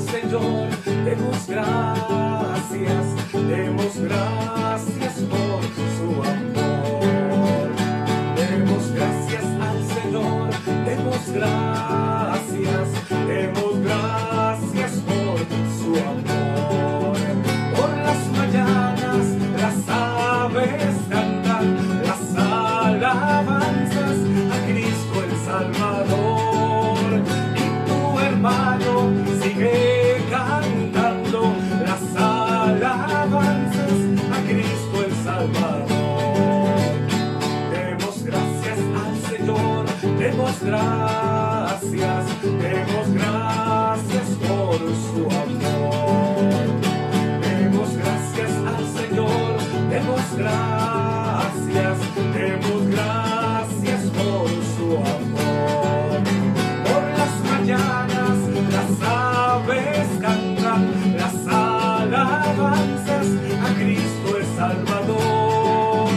Señor, demos gracias por su amor. Demos gracias al Señor, demos gracias por su amor. Por las mañanas las aves cantan las alabanzas a Cristo el Salvador, y tu hermano sigue cantando las alabanzas a Cristo el Salvador. Demos gracias al Señor, demos gracias por su amor. Demos gracias al Señor, demos gracias por su amor. Por las mañanas las aves cantan las alabanzas a Cristo el Salvador,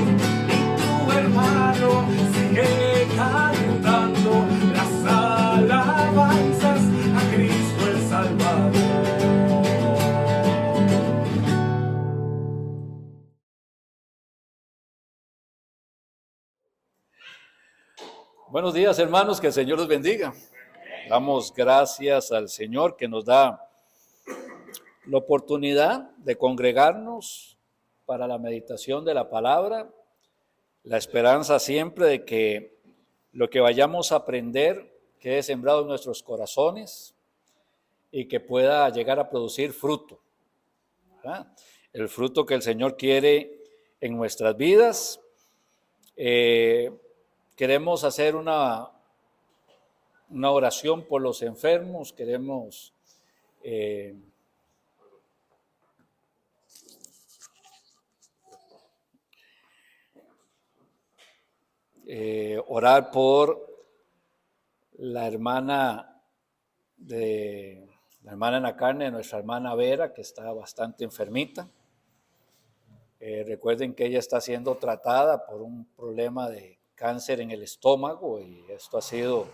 y tu hermano sigue cantando las alabanzas a Cristo el Salvador. Buenos días, hermanos, que el Señor los bendiga. Damos gracias al Señor que nos da la oportunidad de congregarnos para la meditación de la palabra, la esperanza siempre de que lo que vayamos a aprender quede sembrado en nuestros corazones y que pueda llegar a producir fruto, ¿verdad? El fruto que el Señor quiere en nuestras vidas. Queremos hacer una oración por los enfermos, queremos orar por la hermana en la carne, nuestra hermana Vera, que está bastante enfermita. Recuerden que ella está siendo tratada por un problema de cáncer en el estómago y esto ha sido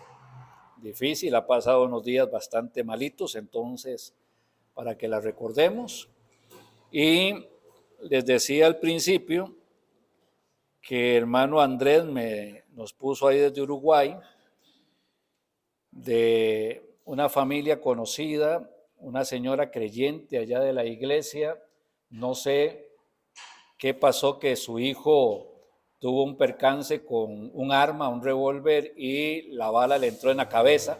difícil, ha pasado unos días bastante malitos, entonces para que la recordemos. Y les decía al principio que hermano Andrés nos puso ahí desde Uruguay, de una familia conocida, una señora creyente allá de la iglesia. No sé qué pasó, que su hijo tuvo un percance con un arma, un revólver, y la bala le entró en la cabeza.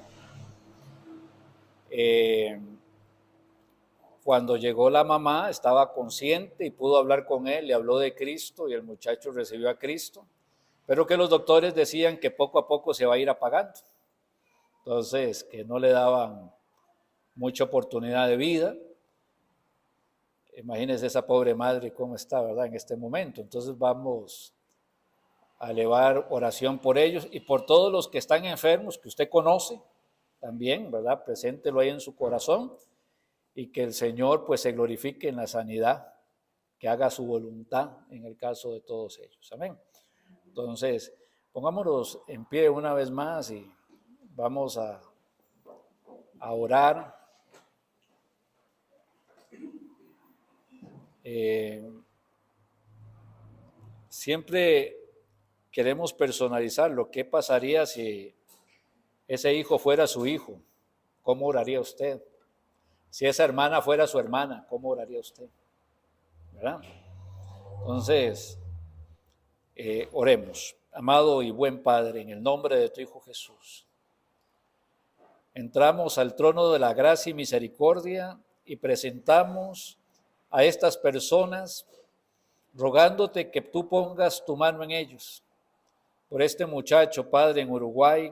Cuando llegó la mamá estaba consciente y pudo hablar con él, le habló de Cristo y el muchacho recibió a Cristo, pero que los doctores decían que poco a poco se va a ir apagando. Entonces, que no le daban mucha oportunidad de vida. Imagínense esa pobre madre cómo está, ¿verdad?, en este momento. Entonces vamos a elevar oración por ellos y por todos los que están enfermos, que usted conoce también, ¿verdad? Preséntelo ahí en su corazón y que el Señor pues se glorifique en la sanidad, que haga su voluntad en el caso de todos ellos. Amén. Entonces, pongámonos en pie una vez más y vamos a orar. Siempre queremos personalizarlo. ¿Qué pasaría si ese hijo fuera su hijo? ¿Cómo oraría usted? Si esa hermana fuera su hermana, ¿cómo oraría usted? ¿Verdad? Entonces, oremos. Amado y buen Padre, en el nombre de tu Hijo Jesús, entramos al trono de la gracia y misericordia y presentamos a estas personas rogándote que tú pongas tu mano en ellos. Por este muchacho, Padre, en Uruguay,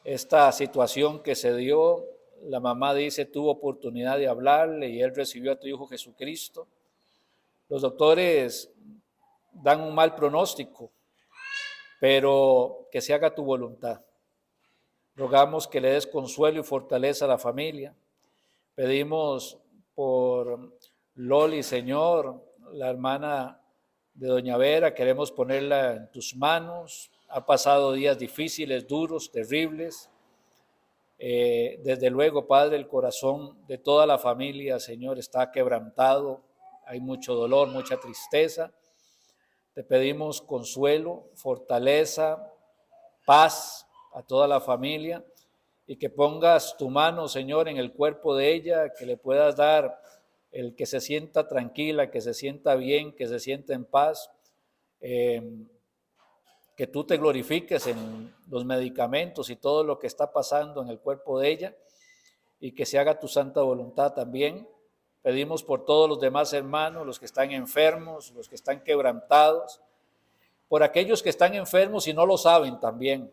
esta situación que se dio, la mamá dice tuvo oportunidad de hablarle y él recibió a tu Hijo Jesucristo. Los doctores dan un mal pronóstico, pero que se haga tu voluntad. Rogamos que le des consuelo y fortaleza a la familia. Pedimos por Loli, Señor, la hermana de doña Vera, queremos ponerla en tus manos. Ha pasado días difíciles, duros, terribles. Desde luego, Padre, el corazón de toda la familia, Señor, está quebrantado. Hay mucho dolor, mucha tristeza. Te pedimos consuelo, fortaleza, paz a toda la familia y que pongas tu mano, Señor, en el cuerpo de ella, que le puedas dar el que se sienta tranquila, que se sienta bien, que se sienta en paz. Que tú te glorifiques en los medicamentos y todo lo que está pasando en el cuerpo de ella y que se haga tu santa voluntad también. Pedimos por todos los demás hermanos, los que están enfermos, los que están quebrantados, por aquellos que están enfermos y no lo saben también.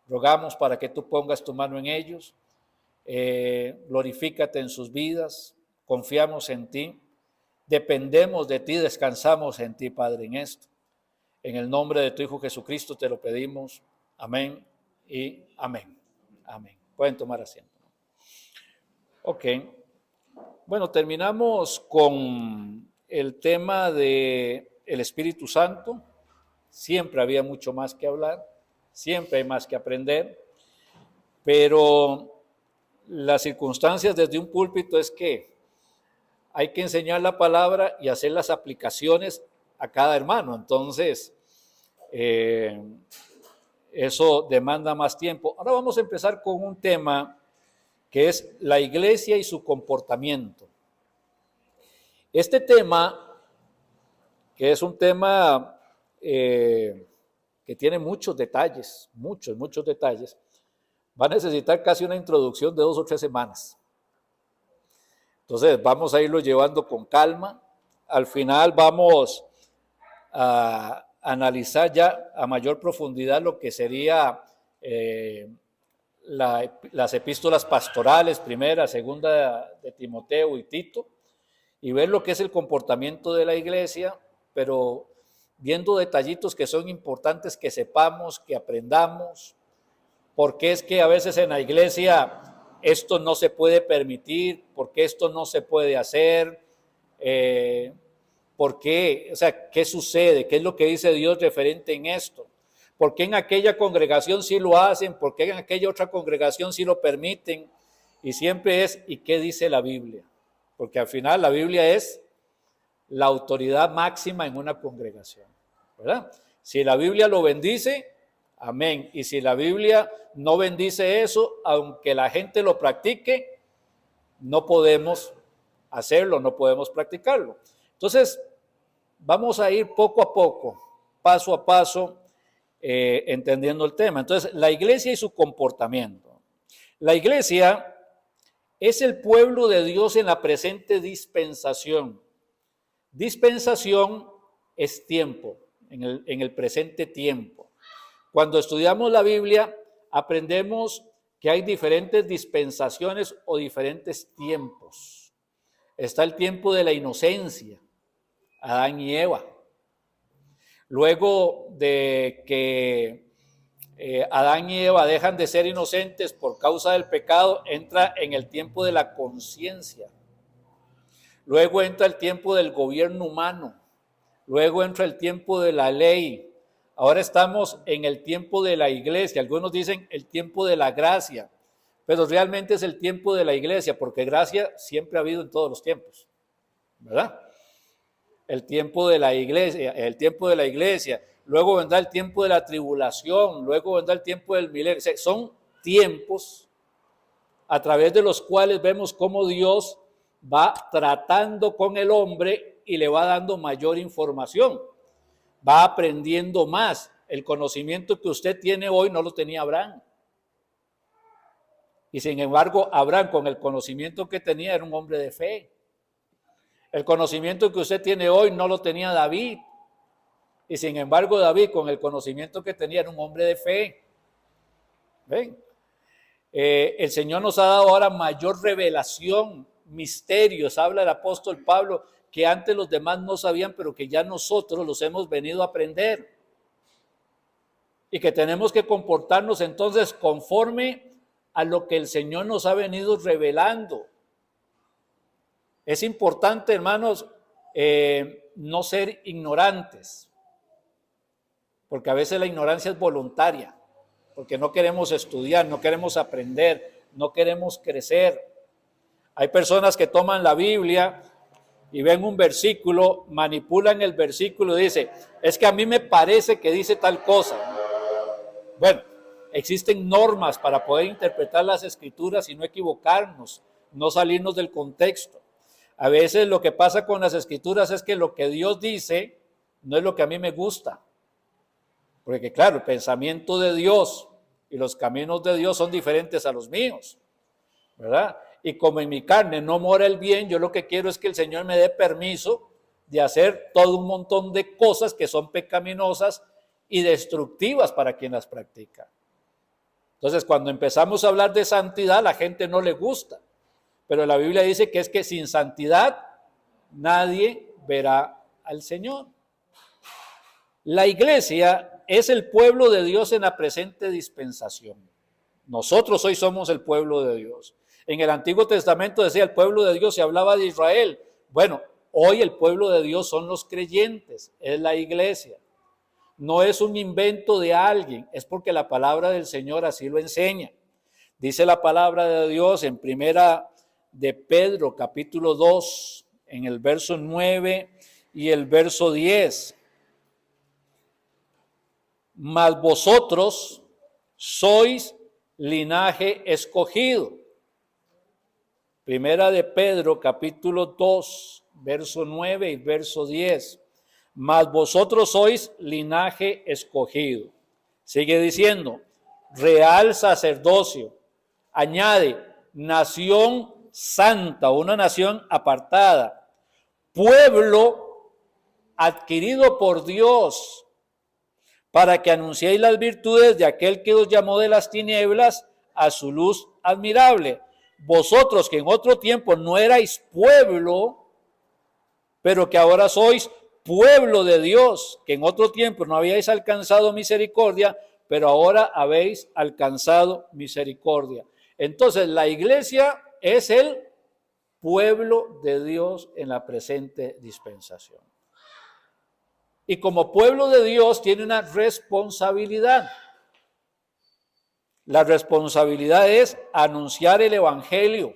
Rogamos para que tú pongas tu mano en ellos, glorifícate en sus vidas, confiamos en ti, dependemos de ti, descansamos en ti, Padre, en esto. En el nombre de tu Hijo Jesucristo te lo pedimos. Amén y amén. Amén. Pueden tomar asiento. Ok. Bueno, terminamos con el tema del Espíritu Santo. Siempre había mucho más que hablar, siempre hay más que aprender, pero las circunstancias desde un púlpito es que hay que enseñar la palabra y hacer las aplicaciones a cada hermano. Entonces, eso demanda más tiempo. Ahora vamos a empezar con un tema que es la iglesia y su comportamiento. Este tema, que es un tema que tiene muchos detalles, muchos detalles, va a necesitar casi una introducción de 2 o 3 semanas. Entonces vamos a irlo llevando con calma. Al final vamos a analizar ya a mayor profundidad lo que sería las epístolas pastorales, primera, segunda de Timoteo y Tito, y ver lo que es el comportamiento de la iglesia, pero viendo detallitos que son importantes que sepamos, que aprendamos, porque es que a veces en la iglesia esto no se puede permitir, porque esto no se puede hacer, ¿por qué? O sea, ¿qué sucede? ¿Qué es lo que dice Dios referente en esto? ¿Por qué en aquella congregación sí lo hacen? ¿Por qué en aquella otra congregación sí lo permiten? Y siempre es, ¿y qué dice la Biblia? Porque al final la Biblia es la autoridad máxima en una congregación, ¿verdad? Si la Biblia lo bendice, amén. Y si la Biblia no bendice eso, aunque la gente lo practique, no podemos hacerlo, no podemos practicarlo. Entonces, vamos a ir poco a poco, paso a paso, entendiendo el tema. Entonces, la iglesia y su comportamiento. La iglesia es el pueblo de Dios en la presente dispensación. Dispensación es tiempo, en el presente tiempo. Cuando estudiamos la Biblia, aprendemos que hay diferentes dispensaciones o diferentes tiempos. Está el tiempo de la inocencia, Adán y Eva. Luego de que Adán y Eva dejan de ser inocentes por causa del pecado, entra en el tiempo de la conciencia. Luego entra el tiempo del gobierno humano. Luego entra el tiempo de la ley. Ahora estamos en el tiempo de la iglesia. Algunos dicen el tiempo de la gracia, pero realmente es el tiempo de la iglesia, porque gracia siempre ha habido en todos los tiempos, ¿verdad? El tiempo de la iglesia, luego vendrá el tiempo de la tribulación, luego vendrá el tiempo del milenio. O sea, son tiempos a través de los cuales vemos cómo Dios va tratando con el hombre y le va dando mayor información, va aprendiendo más. El conocimiento que usted tiene hoy no lo tenía Abraham. Y sin embargo, Abraham, con el conocimiento que tenía, era un hombre de fe. El conocimiento que usted tiene hoy no lo tenía David. Y sin embargo, David, con el conocimiento que tenía, era un hombre de fe. ¿Ven? El Señor nos ha dado ahora mayor revelación, misterios. Habla el apóstol Pablo que antes los demás no sabían, pero que ya nosotros los hemos venido a aprender. Y que tenemos que comportarnos entonces conforme a lo que el Señor nos ha venido revelando. Es importante, hermanos, no ser ignorantes, porque a veces la ignorancia es voluntaria, porque no queremos estudiar, no queremos aprender, no queremos crecer. Hay personas que toman la Biblia y ven un versículo, manipulan el versículo y dicen, es que a mí me parece que dice tal cosa. Bueno, existen normas para poder interpretar las escrituras y no equivocarnos, no salirnos del contexto. A veces lo que pasa con las escrituras es que lo que Dios dice no es lo que a mí me gusta. Porque claro, el pensamiento de Dios y los caminos de Dios son diferentes a los míos, ¿verdad? Y como en mi carne no mora el bien, yo lo que quiero es que el Señor me dé permiso de hacer todo un montón de cosas que son pecaminosas y destructivas para quien las practica. Entonces, cuando empezamos a hablar de santidad, a la gente no le gusta. Pero la Biblia dice que es que sin santidad nadie verá al Señor. La iglesia es el pueblo de Dios en la presente dispensación. Nosotros hoy somos el pueblo de Dios. En el Antiguo Testamento decía el pueblo de Dios y hablaba de Israel. Bueno, hoy el pueblo de Dios son los creyentes, es la iglesia. No es un invento de alguien, es porque la palabra del Señor así lo enseña. Dice la palabra de Dios en primera de Pedro, capítulo 2, en el verso 9 y el verso 10. Mas vosotros sois linaje escogido. Primera de Pedro, capítulo 2, verso 9 y verso 10. Mas vosotros sois linaje escogido. Sigue diciendo, real sacerdocio. Añade, nación santa, una nación apartada. Pueblo adquirido por Dios, para que anunciéis las virtudes de aquel que os llamó de las tinieblas a su luz admirable. Vosotros que en otro tiempo no erais pueblo, pero que ahora sois pueblo de Dios, que en otro tiempo no habíais alcanzado misericordia, pero ahora habéis alcanzado misericordia. Entonces la iglesia es el pueblo de Dios en la presente dispensación. Y como pueblo de Dios tiene una responsabilidad. La responsabilidad es anunciar el evangelio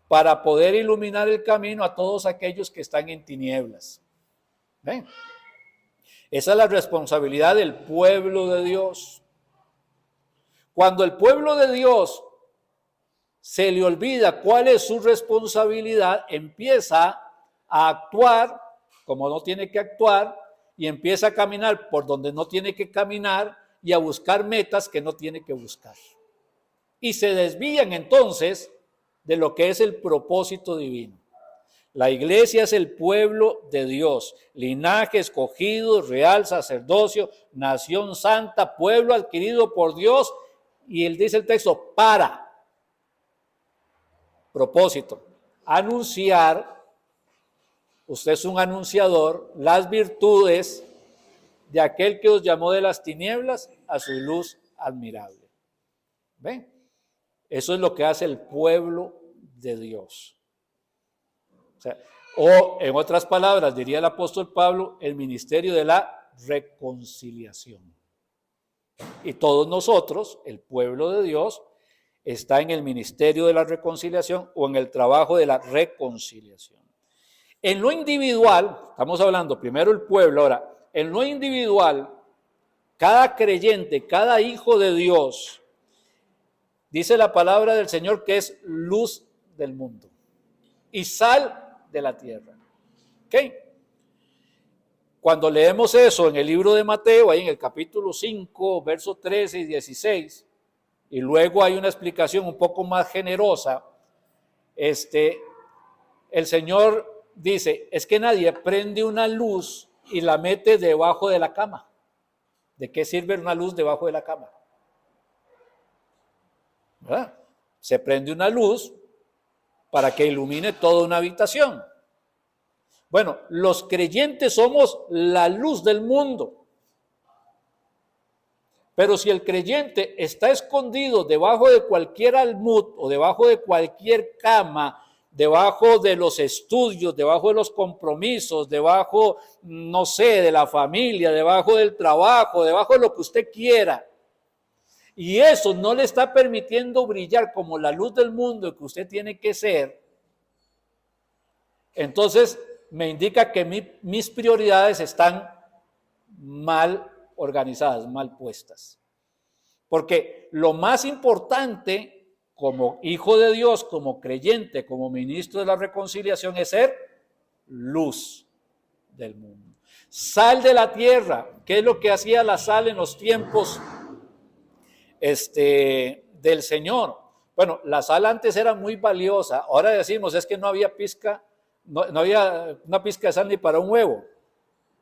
para poder iluminar el camino a todos aquellos que están en tinieblas. ¿Ven? Esa es la responsabilidad del pueblo de Dios. Cuando el pueblo de Dios se le olvida cuál es su responsabilidad, empieza a actuar como no tiene que actuar y empieza a caminar por donde no tiene que caminar y a buscar metas que no tiene que buscar. Y se desvían entonces de lo que es el propósito divino. La iglesia es el pueblo de Dios, linaje escogido, real sacerdocio, nación santa, pueblo adquirido por Dios. Y él dice el texto, para propósito, anunciar. Usted es un anunciador, las virtudes de aquel que os llamó de las tinieblas a su luz admirable. ¿Ven? Eso es lo que hace el pueblo de Dios. O en otras palabras, diría el apóstol Pablo, el ministerio de la reconciliación. Y todos nosotros, el pueblo de Dios, está en el ministerio de la reconciliación o en el trabajo de la reconciliación. En lo individual, estamos hablando primero el pueblo, ahora, en lo individual, cada creyente, cada hijo de Dios, dice la palabra del Señor que es luz del mundo y sal de la tierra. ¿Ok? Cuando leemos eso en el libro de Mateo, ahí en el capítulo 5, versos 13 y 16, y luego hay una explicación un poco más generosa, el Señor dice, es que nadie prende una luz y la mete debajo de la cama. ¿De qué sirve una luz debajo de la cama? ¿Verdad? Se prende una luz para que ilumine toda una habitación. Bueno, los creyentes somos la luz del mundo. Pero si el creyente está escondido debajo de cualquier almud o debajo de cualquier cama, debajo de los estudios, debajo de los compromisos, debajo, no sé, de la familia, debajo del trabajo, debajo de lo que usted quiera, y eso no le está permitiendo brillar como la luz del mundo que usted tiene que ser, entonces me indica que mis prioridades están mal organizadas, mal puestas. Porque lo más importante como hijo de Dios, como creyente, como ministro de la reconciliación es ser luz del mundo. Sal de la tierra. ¿Qué es lo que hacía la sal en los tiempos del Señor? Bueno, la sal antes era muy valiosa. Ahora decimos es que no había pizca, no había una pizca de sal ni para un huevo.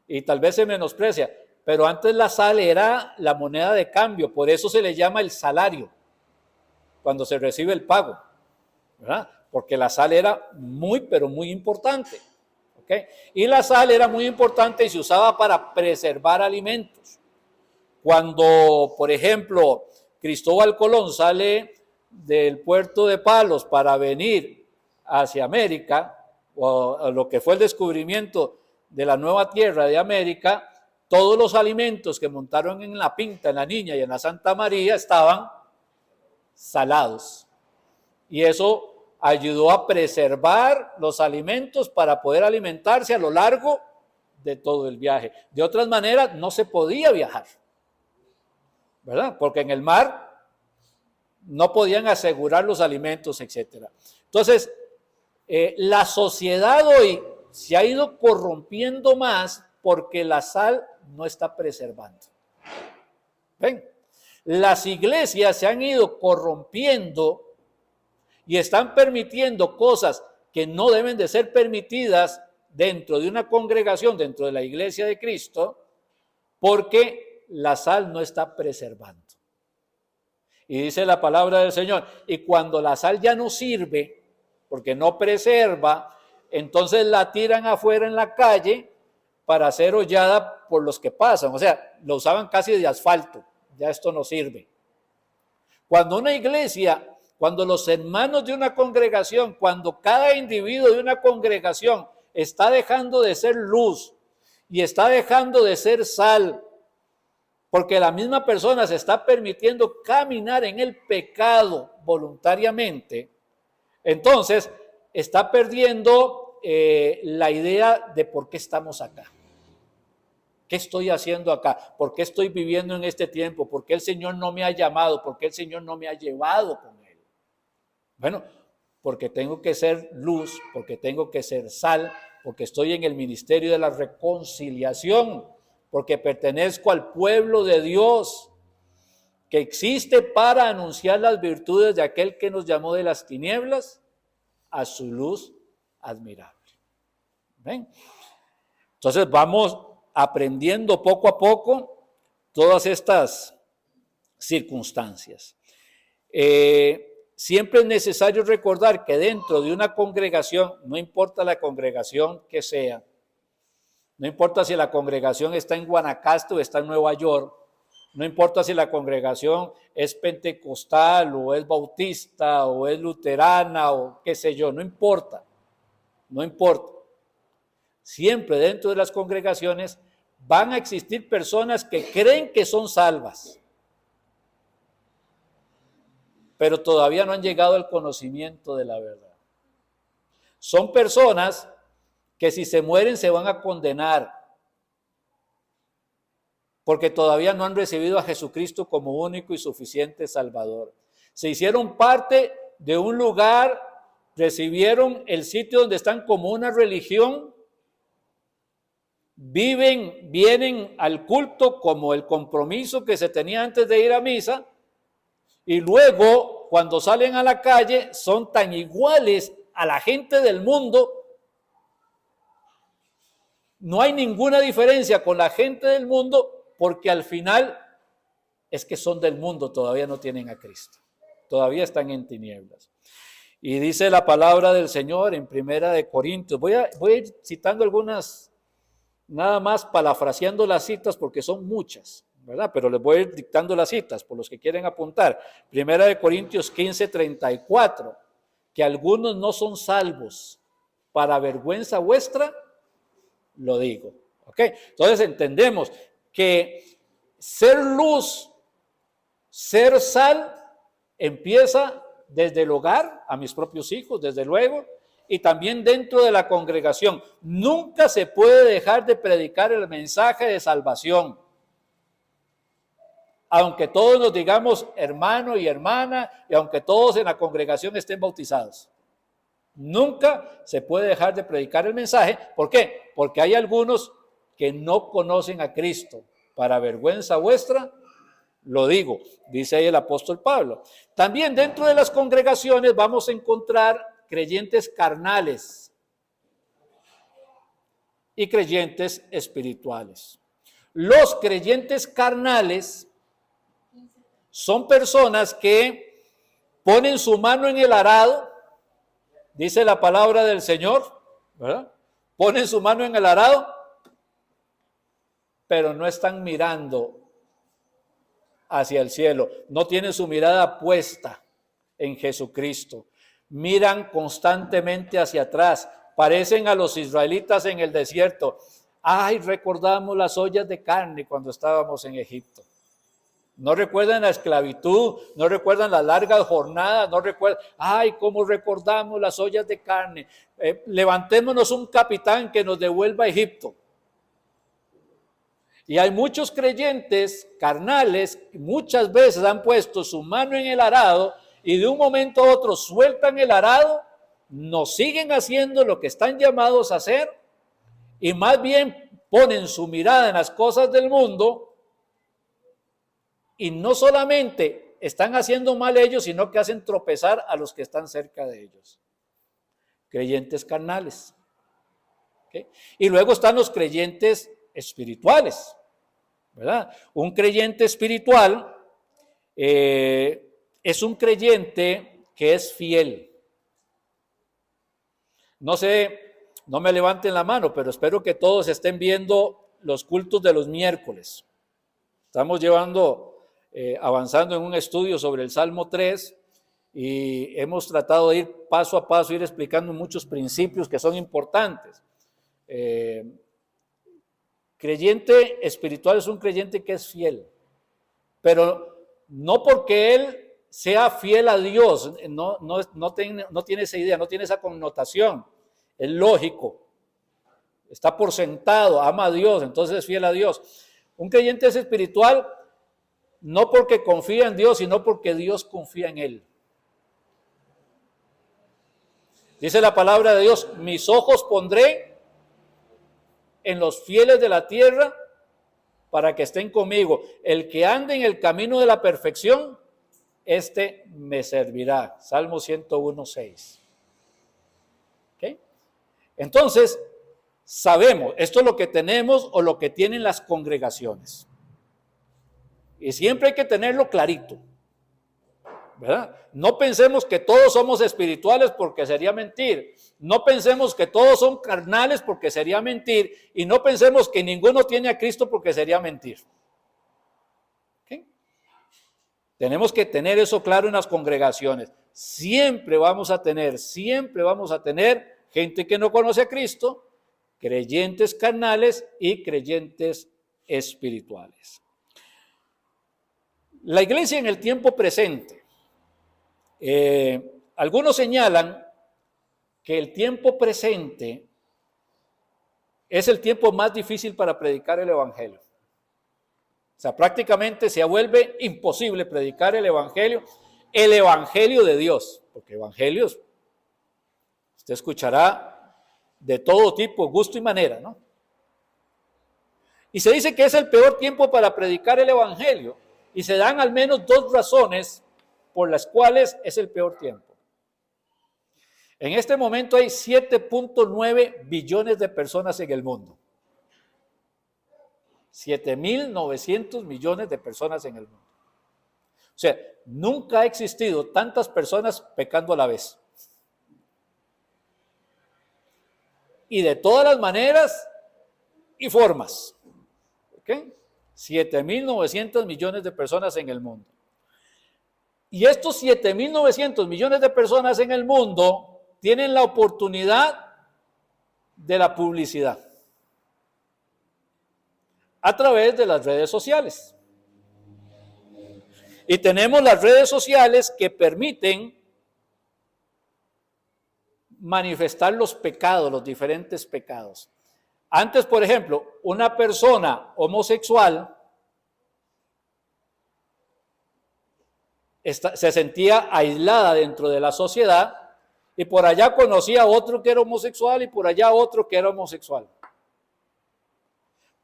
Y tal vez se menosprecia. Pero antes la sal era la moneda de cambio. Por eso se le llama el salario cuando se recibe el pago, ¿verdad? Porque la sal era muy, pero muy importante. ¿Okay? Y la sal era muy importante y se usaba para preservar alimentos. Cuando, por ejemplo, Cristóbal Colón sale del puerto de Palos para venir hacia América, o lo que fue el descubrimiento de la nueva tierra de América, todos los alimentos que montaron en la Pinta, en la Niña y en la Santa María estaban salados. Y eso ayudó a preservar los alimentos para poder alimentarse a lo largo de todo el viaje. De otras maneras, no se podía viajar, ¿verdad? Porque en el mar no podían asegurar los alimentos, etc. Entonces, la sociedad hoy se ha ido corrompiendo más porque la sal no está preservando. ¿Ven? Las iglesias se han ido corrompiendo y están permitiendo cosas que no deben de ser permitidas dentro de una congregación, dentro de la iglesia de Cristo, porque la sal no está preservando. Y dice la palabra del Señor, y cuando la sal ya no sirve, porque no preserva, entonces la tiran afuera en la calle para ser hollada por los que pasan. O sea, lo usaban casi de asfalto. Ya esto no sirve. Cuando una iglesia, cuando los hermanos de una congregación, cuando cada individuo de una congregación está dejando de ser luz y está dejando de ser sal, porque la misma persona se está permitiendo caminar en el pecado voluntariamente, entonces está perdiendo la idea de por qué estamos acá. ¿Qué estoy haciendo acá? ¿Por qué estoy viviendo en este tiempo? ¿Por qué el Señor no me ha llamado? ¿Por qué el Señor no me ha llevado con Él? Bueno, porque tengo que ser luz, porque tengo que ser sal, porque estoy en el ministerio de la reconciliación, porque pertenezco al pueblo de Dios, que existe para anunciar las virtudes de aquel que nos llamó de las tinieblas a su luz admirable. ¿Ven? Entonces vamos aprendiendo poco a poco todas estas circunstancias. Siempre es necesario recordar que dentro de una congregación, no importa la congregación que sea, no importa si la congregación está en Guanacaste o está en Nueva York, no importa si la congregación es pentecostal o es bautista o es luterana o qué sé yo, no importa, no importa. Siempre dentro de las congregaciones van a existir personas que creen que son salvas, pero todavía no han llegado al conocimiento de la verdad. Son personas que si se mueren se van a condenar, porque todavía no han recibido a Jesucristo como único y suficiente Salvador. Se hicieron parte de un lugar, recibieron el sitio donde están como una religión, vienen al culto como el compromiso que se tenía antes de ir a misa, y luego cuando salen a la calle son tan iguales a la gente del mundo. No hay ninguna diferencia con la gente del mundo, porque al final es que son del mundo, todavía no tienen a Cristo, todavía están en tinieblas. Y dice la palabra del Señor en Primera de Corintios, voy a ir citando algunas, nada más parafraseando las citas porque son muchas, ¿verdad? Pero les voy a ir dictando las citas por los que quieren apuntar. Primera de Corintios 15:34, que algunos no son salvos, para vergüenza vuestra lo digo. ¿Ok? Entonces entendemos que ser luz Ser sal empieza desde el hogar, a mis propios hijos, desde luego, y también dentro de la congregación. Nunca se puede dejar de predicar el mensaje de salvación. Aunque todos nos digamos hermano y hermana, y aunque todos en la congregación estén bautizados. Nunca se puede dejar de predicar el mensaje. ¿Por qué? Porque hay algunos que no conocen a Cristo. Para vergüenza vuestra, lo digo, dice ahí el apóstol Pablo. También dentro de las congregaciones vamos a encontrar creyentes carnales y creyentes espirituales. Los creyentes carnales son personas que ponen su mano en el arado, dice la palabra del Señor, ¿verdad? Ponen su mano en el arado, pero no están mirando hacia el cielo, no tienen su mirada puesta en Jesucristo, miran constantemente hacia atrás, parecen a los israelitas en el desierto. Ay, recordamos las ollas de carne cuando estábamos en Egipto. No recuerdan la esclavitud, no recuerdan las largas jornadas, no recuerdan, ay, cómo recordamos las ollas de carne. Levantémonos un capitán que nos devuelva a Egipto. Y hay muchos creyentes carnales que muchas veces han puesto su mano en el arado y de un momento a otro sueltan el arado, no siguen haciendo lo que están llamados a hacer y más bien ponen su mirada en las cosas del mundo. Y no solamente están haciendo mal ellos, sino que hacen tropezar a los que están cerca de ellos. Creyentes carnales. ¿Okay? Y luego están los creyentes espirituales, ¿verdad? Un creyente espiritual es un creyente que es fiel. No sé, no me levanten la mano, pero espero que todos estén viendo los cultos de los miércoles. Estamos avanzando en un estudio sobre el Salmo 3 y hemos tratado de ir paso a paso, ir explicando muchos principios que son importantes. Creyente espiritual es un creyente que es fiel, pero no porque él sea fiel a Dios, no tiene esa idea, no tiene esa connotación, es lógico, está por sentado, ama a Dios, entonces es fiel a Dios. Un creyente es espiritual no porque confía en Dios, sino porque Dios confía en él. Dice la palabra de Dios, mis ojos pondré en los fieles de la tierra para que estén conmigo. El que ande en el camino de la perfección, este me servirá. Salmo 101:6. ¿Okay? Entonces, sabemos, esto es lo que tenemos o lo que tienen las congregaciones. Y siempre hay que tenerlo clarito, ¿verdad? No pensemos que todos somos espirituales porque sería mentir. No pensemos que todos son carnales porque sería mentir. Y no pensemos que ninguno tiene a Cristo porque sería mentir. ¿Okay? Tenemos que tener eso claro en las congregaciones. Siempre vamos a tener gente que no conoce a Cristo, creyentes carnales y creyentes espirituales. La iglesia en el tiempo presente, algunos señalan que el tiempo presente es el tiempo más difícil para predicar el evangelio. O sea, prácticamente se vuelve imposible predicar el evangelio de Dios, porque evangelios usted escuchará de todo tipo, gusto y manera, ¿no? Y se dice que es el peor tiempo para predicar el evangelio. Y se dan al menos dos razones por las cuales es el peor tiempo. En este momento hay 7.9 billones de personas en el mundo. 7.900 millones de personas en el mundo. O sea, nunca ha existido tantas personas pecando a la vez. Y de todas las maneras y formas. ¿Ok? 7.900 millones de personas en el mundo. Y estos 7.900 millones de personas en el mundo tienen la oportunidad de la publicidad a través de las redes sociales. Y tenemos las redes sociales que permiten manifestar los pecados, los diferentes pecados. Antes, por ejemplo, una persona homosexual se sentía aislada dentro de la sociedad y por allá conocía a otro que era homosexual y por allá otro que era homosexual.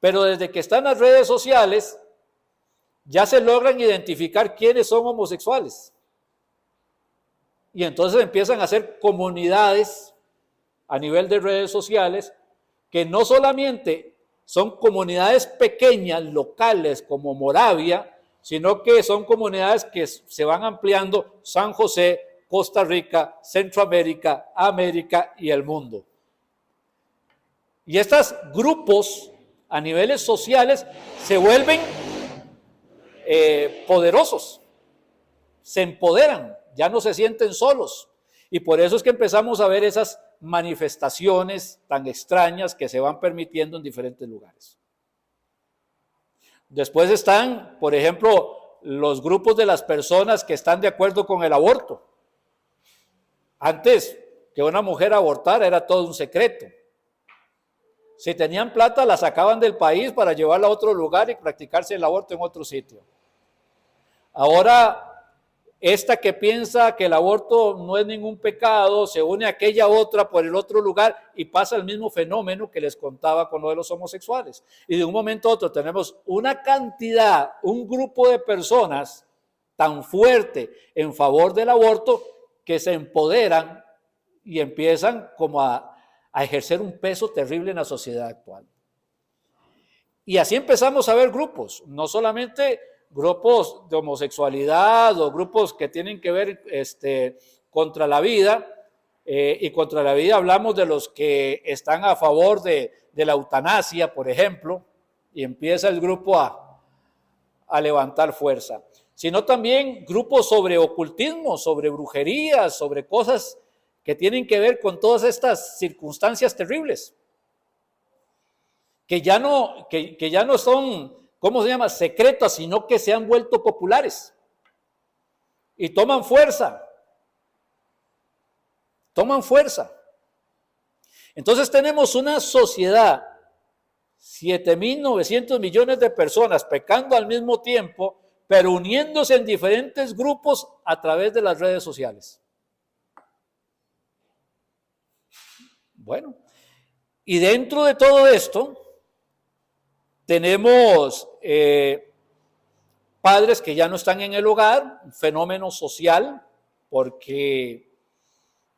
Pero desde que están las redes sociales, ya se logran identificar quiénes son homosexuales. Y entonces empiezan a hacer comunidades a nivel de redes sociales que no solamente son comunidades pequeñas, locales, como Moravia, sino que son comunidades que se van ampliando: San José, Costa Rica, Centroamérica, América y el mundo. Y estos grupos a niveles sociales se vuelven poderosos, se empoderan, ya no se sienten solos. Y por eso es que empezamos a ver esas manifestaciones tan extrañas que se van permitiendo en diferentes lugares. Después están, por ejemplo, los grupos de las personas que están de acuerdo con el aborto. Antes, que una mujer abortara era todo un secreto. Si tenían plata, la sacaban del país para llevarla a otro lugar y practicarse el aborto en otro sitio. Ahora, esta que piensa que el aborto no es ningún pecado, se une a aquella otra por el otro lugar y pasa el mismo fenómeno que les contaba con lo de los homosexuales. Y de un momento a otro tenemos una cantidad, un grupo de personas tan fuerte en favor del aborto que se empoderan y empiezan como a ejercer un peso terrible en la sociedad actual. Y así empezamos a ver grupos, no solamente grupos de homosexualidad o grupos que tienen que ver contra la vida, y contra la vida hablamos de los que están a favor de la eutanasia, por ejemplo, y empieza el grupo a levantar fuerza, sino también grupos sobre ocultismo, sobre brujerías, sobre cosas que tienen que ver con todas estas circunstancias terribles, que ya no son, ¿cómo se llama?, secretas, sino que se han vuelto populares y toman fuerza. Entonces tenemos una sociedad, 7.900 millones de personas pecando al mismo tiempo, pero uniéndose en diferentes grupos a través de las redes sociales. Bueno, y dentro de todo esto tenemos padres que ya no están en el hogar, un fenómeno social, porque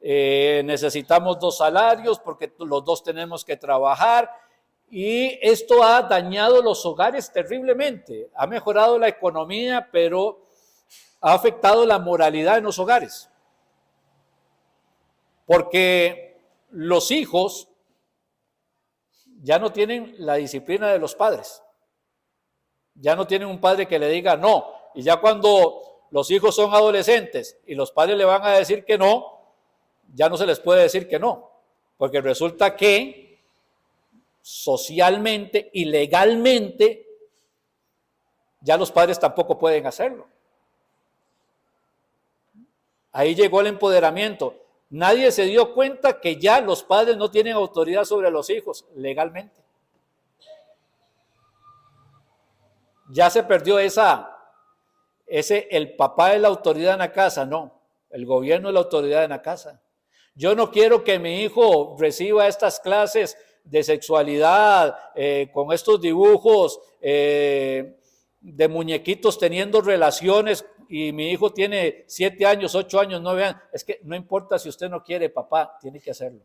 necesitamos 2 salarios, porque los 2 tenemos que trabajar, y esto ha dañado los hogares terriblemente. Ha mejorado la economía, pero ha afectado la moralidad en los hogares, porque los hijos ya no tienen la disciplina de los padres. Ya no tienen un padre que le diga no. Y ya cuando los hijos son adolescentes y los padres le van a decir que no, ya no se les puede decir que no. Porque resulta que socialmente y legalmente ya los padres tampoco pueden hacerlo. Ahí llegó el empoderamiento. Nadie se dio cuenta que ya los padres no tienen autoridad sobre los hijos legalmente. Ya se perdió el papá es la autoridad en la casa, no, el gobierno es la autoridad en la casa. Yo no quiero que mi hijo reciba estas clases de sexualidad, con estos dibujos de muñequitos teniendo relaciones, y mi hijo tiene 7 años, 8 años, 9 años. Es que no importa si usted no quiere, papá, tiene que hacerlo.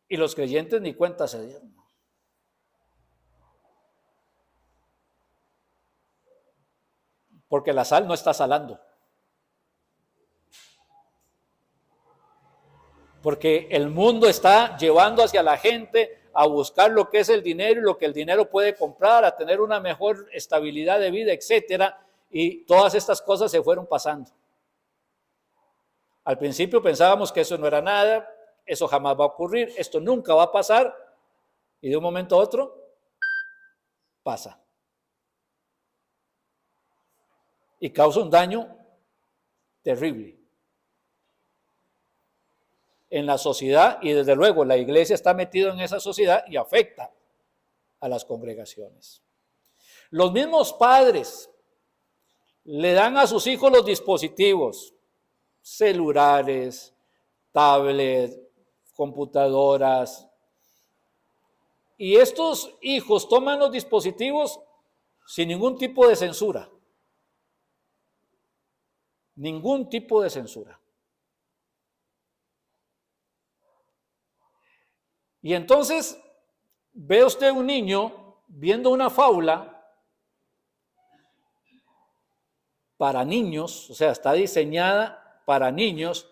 Y los creyentes ni cuenta se dieron. Porque la sal no está salando. Porque el mundo está llevando hacia la gente a buscar lo que es el dinero y lo que el dinero puede comprar, a tener una mejor estabilidad de vida, etcétera, y todas estas cosas se fueron pasando. Al principio pensábamos que eso no era nada, eso jamás va a ocurrir, esto nunca va a pasar, y de un momento a otro pasa. Y causa un daño terrible en la sociedad, y desde luego la iglesia está metida en esa sociedad y afecta a las congregaciones. Los mismos padres le dan a sus hijos los dispositivos, celulares, tablets, computadoras, y estos hijos toman los dispositivos sin ningún tipo de censura. Ningún tipo de censura. Y entonces ve usted un niño viendo una fábula para niños, o sea, está diseñada para niños,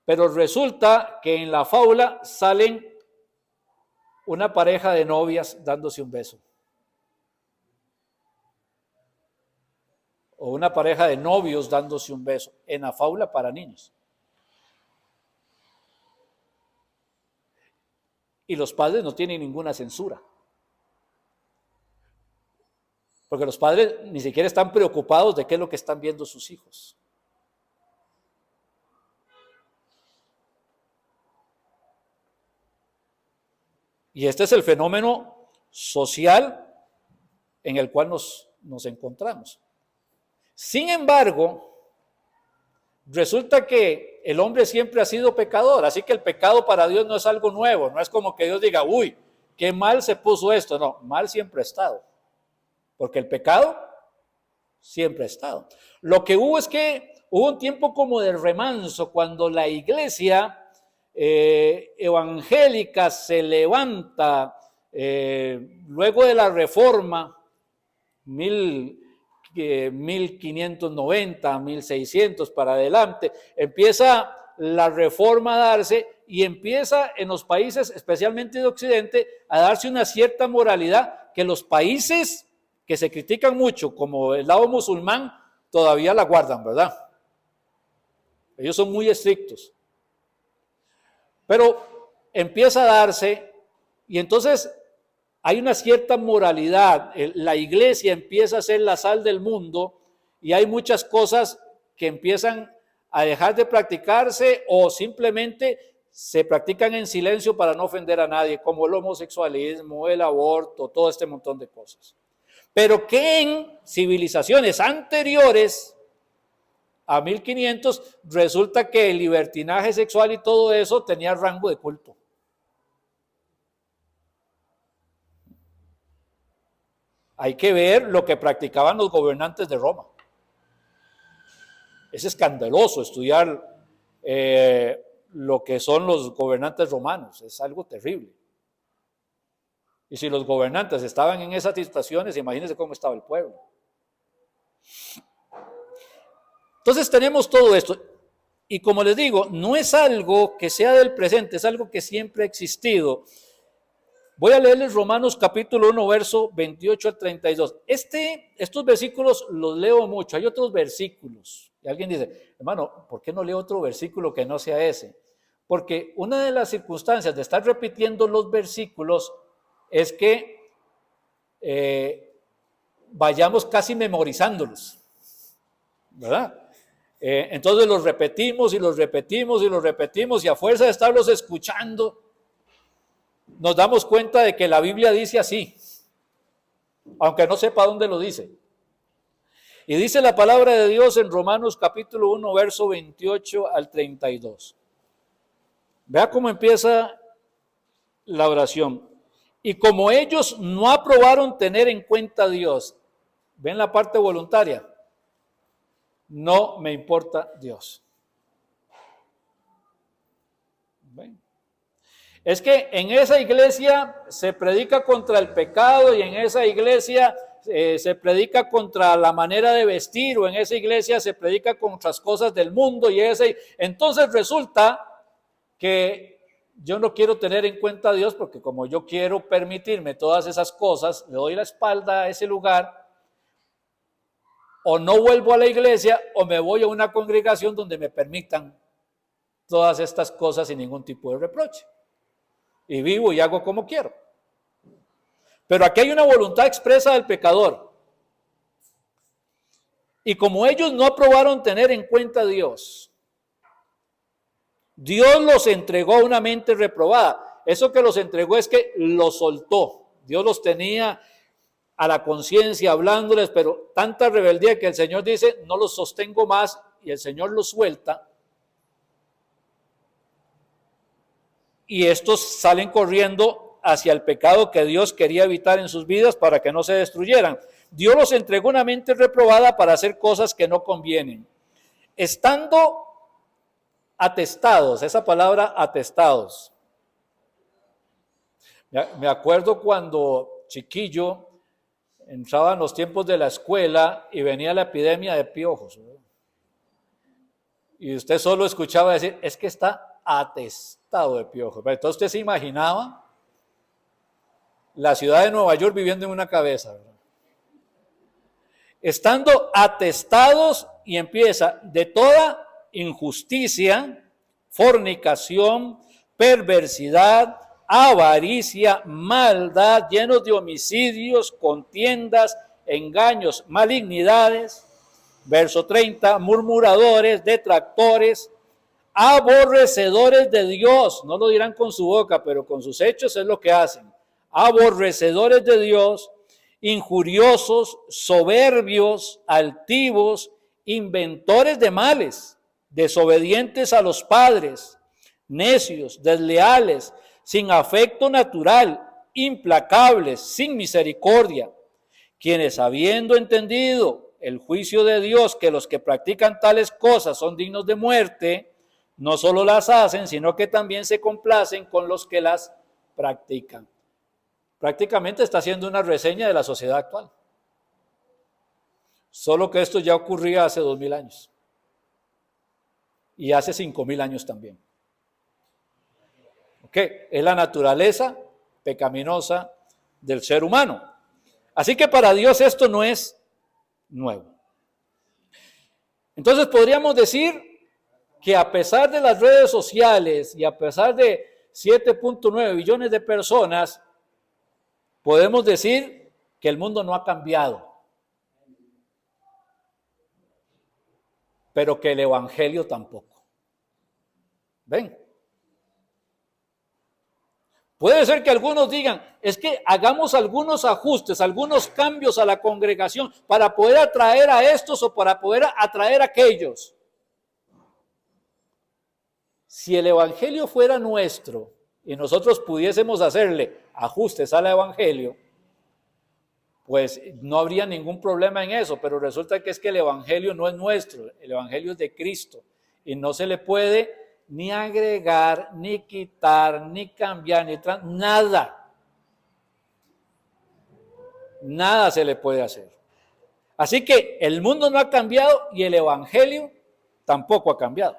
pero resulta que en la fábula salen una pareja de novias dándose un beso. O una pareja de novios dándose un beso en la fábula para niños. Y los padres no tienen ninguna censura. Porque los padres ni siquiera están preocupados de qué es lo que están viendo sus hijos. Y este es el fenómeno social en el cual nos encontramos. Sin embargo, resulta que el hombre siempre ha sido pecador, así que el pecado para Dios no es algo nuevo, no es como que Dios diga, uy, qué mal se puso esto, no, mal siempre ha estado, porque el pecado siempre ha estado. Lo que hubo es que hubo un tiempo como de remanso, cuando la iglesia evangélica se levanta luego de la Reforma, 1590, 1600 para adelante, empieza la Reforma a darse y empieza en los países, especialmente de Occidente, a darse una cierta moralidad que los países que se critican mucho, como el lado musulmán, todavía la guardan, ¿verdad? Ellos son muy estrictos. Pero empieza a darse y entonces hay una cierta moralidad. La iglesia empieza a ser la sal del mundo y hay muchas cosas que empiezan a dejar de practicarse o simplemente se practican en silencio para no ofender a nadie, como el homosexualismo, el aborto, todo este montón de cosas. Pero que en civilizaciones anteriores a 1500 resulta que el libertinaje sexual y todo eso tenía rango de culto. Hay que ver lo que practicaban los gobernantes de Roma. Es escandaloso estudiar lo que son los gobernantes romanos, es algo terrible. Y si los gobernantes estaban en esas situaciones, imagínense cómo estaba el pueblo. Entonces tenemos todo esto. Y como les digo, no es algo que sea del presente, es algo que siempre ha existido. Voy a leerles Romanos capítulo 1, verso 28 al 32. Estos versículos los leo mucho, hay otros versículos. Y alguien dice, hermano, ¿por qué no leo otro versículo que no sea ese? Porque una de las circunstancias de estar repitiendo los versículos es que vayamos casi memorizándolos, ¿verdad? Entonces los repetimos y los repetimos y los repetimos y a fuerza de estarlos escuchando, nos damos cuenta de que la Biblia dice así, aunque no sepa dónde lo dice. Y dice la palabra de Dios en Romanos capítulo 1, verso 28 al 32. Vea cómo empieza la oración. Y como ellos no aprobaron tener en cuenta a Dios, ¿ven la parte voluntaria? No me importa Dios. ¿Ven? Es que en esa iglesia se predica contra el pecado y en esa iglesia se predica contra la manera de vestir o en esa iglesia se predica contra las cosas del mundo y entonces resulta que yo no quiero tener en cuenta a Dios porque como yo quiero permitirme todas esas cosas, le doy la espalda a ese lugar o no vuelvo a la iglesia o me voy a una congregación donde me permitan todas estas cosas sin ningún tipo de reproche. Y vivo y hago como quiero. Pero aquí hay una voluntad expresa del pecador. Y como ellos no aprobaron tener en cuenta a Dios, Dios los entregó a una mente reprobada. Eso que los entregó es que los soltó. Dios los tenía a la conciencia hablándoles, pero tanta rebeldía que el Señor dice, no los sostengo más, y el Señor los suelta. Y estos salen corriendo hacia el pecado que Dios quería evitar en sus vidas para que no se destruyeran. Dios los entregó una mente reprobada para hacer cosas que no convienen. Estando atestados, esa palabra atestados. Me acuerdo cuando chiquillo entraba en los tiempos de la escuela y venía la epidemia de piojos, ¿verdad? Y usted solo escuchaba decir, es que está atestado de piojos. Entonces usted se imaginaba la ciudad de Nueva York viviendo en una cabeza, ¿verdad? Estando atestados, y empieza, de toda injusticia, fornicación, perversidad, avaricia, maldad, llenos de homicidios, contiendas, engaños, malignidades. Verso 30, murmuradores, detractores, aborrecedores de Dios. No lo dirán con su boca, pero con sus hechos es lo que hacen. Aborrecedores de Dios, injuriosos, soberbios, altivos, inventores de males, desobedientes a los padres, necios, desleales, sin afecto natural, implacables, sin misericordia, quienes habiendo entendido el juicio de Dios, que los que practican tales cosas son dignos de muerte, no solo las hacen, sino que también se complacen con los que las practican. Prácticamente está haciendo una reseña de la sociedad actual. Solo que esto ya ocurría hace 2000 años. Y hace 5000 años también. ¿Ok? Es la naturaleza pecaminosa del ser humano. Así que para Dios esto no es nuevo. Entonces podríamos decir que a pesar de las redes sociales y a pesar de 7.9 billones de personas, podemos decir que el mundo no ha cambiado, pero que el evangelio tampoco. ¿Ven? Puede ser que algunos digan, es que hagamos algunos ajustes, algunos cambios a la congregación para poder atraer a estos o para poder atraer a aquellos. Si el evangelio fuera nuestro y nosotros pudiésemos hacerle ajustes al evangelio, pues no habría ningún problema en eso, pero resulta que es que el evangelio no es nuestro, el evangelio es de Cristo y no se le puede ni agregar, ni quitar, ni cambiar, ni nada. Nada se le puede hacer. Así que el mundo no ha cambiado y el evangelio tampoco ha cambiado.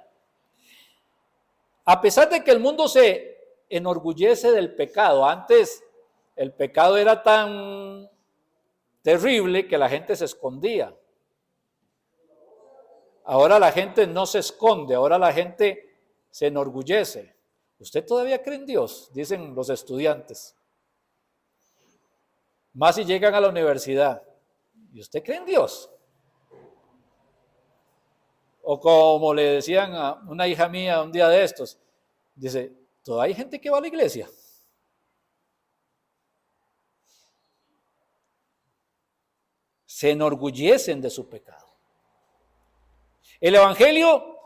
A pesar de que el mundo se enorgullece del pecado, antes el pecado era tan terrible que la gente se escondía. Ahora la gente no se esconde, ahora la gente se enorgullece. ¿Usted todavía cree en Dios? Dicen los estudiantes. Más si llegan a la universidad. ¿Y usted cree en Dios? O como le decían a una hija mía un día de estos, dice, ¿todavía hay gente que va a la iglesia? Se enorgullecen de su pecado. El evangelio,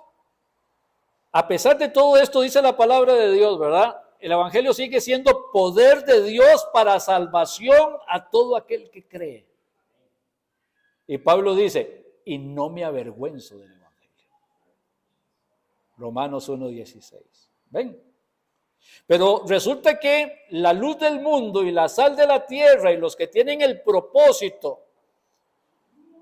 a pesar de todo esto, dice la palabra de Dios, ¿verdad? El evangelio sigue siendo poder de Dios para salvación a todo aquel que cree. Y Pablo dice, y no me avergüenzo del evangelio. Romanos 1:16. ¿Ven? Pero resulta que la luz del mundo y la sal de la tierra y los que tienen el propósito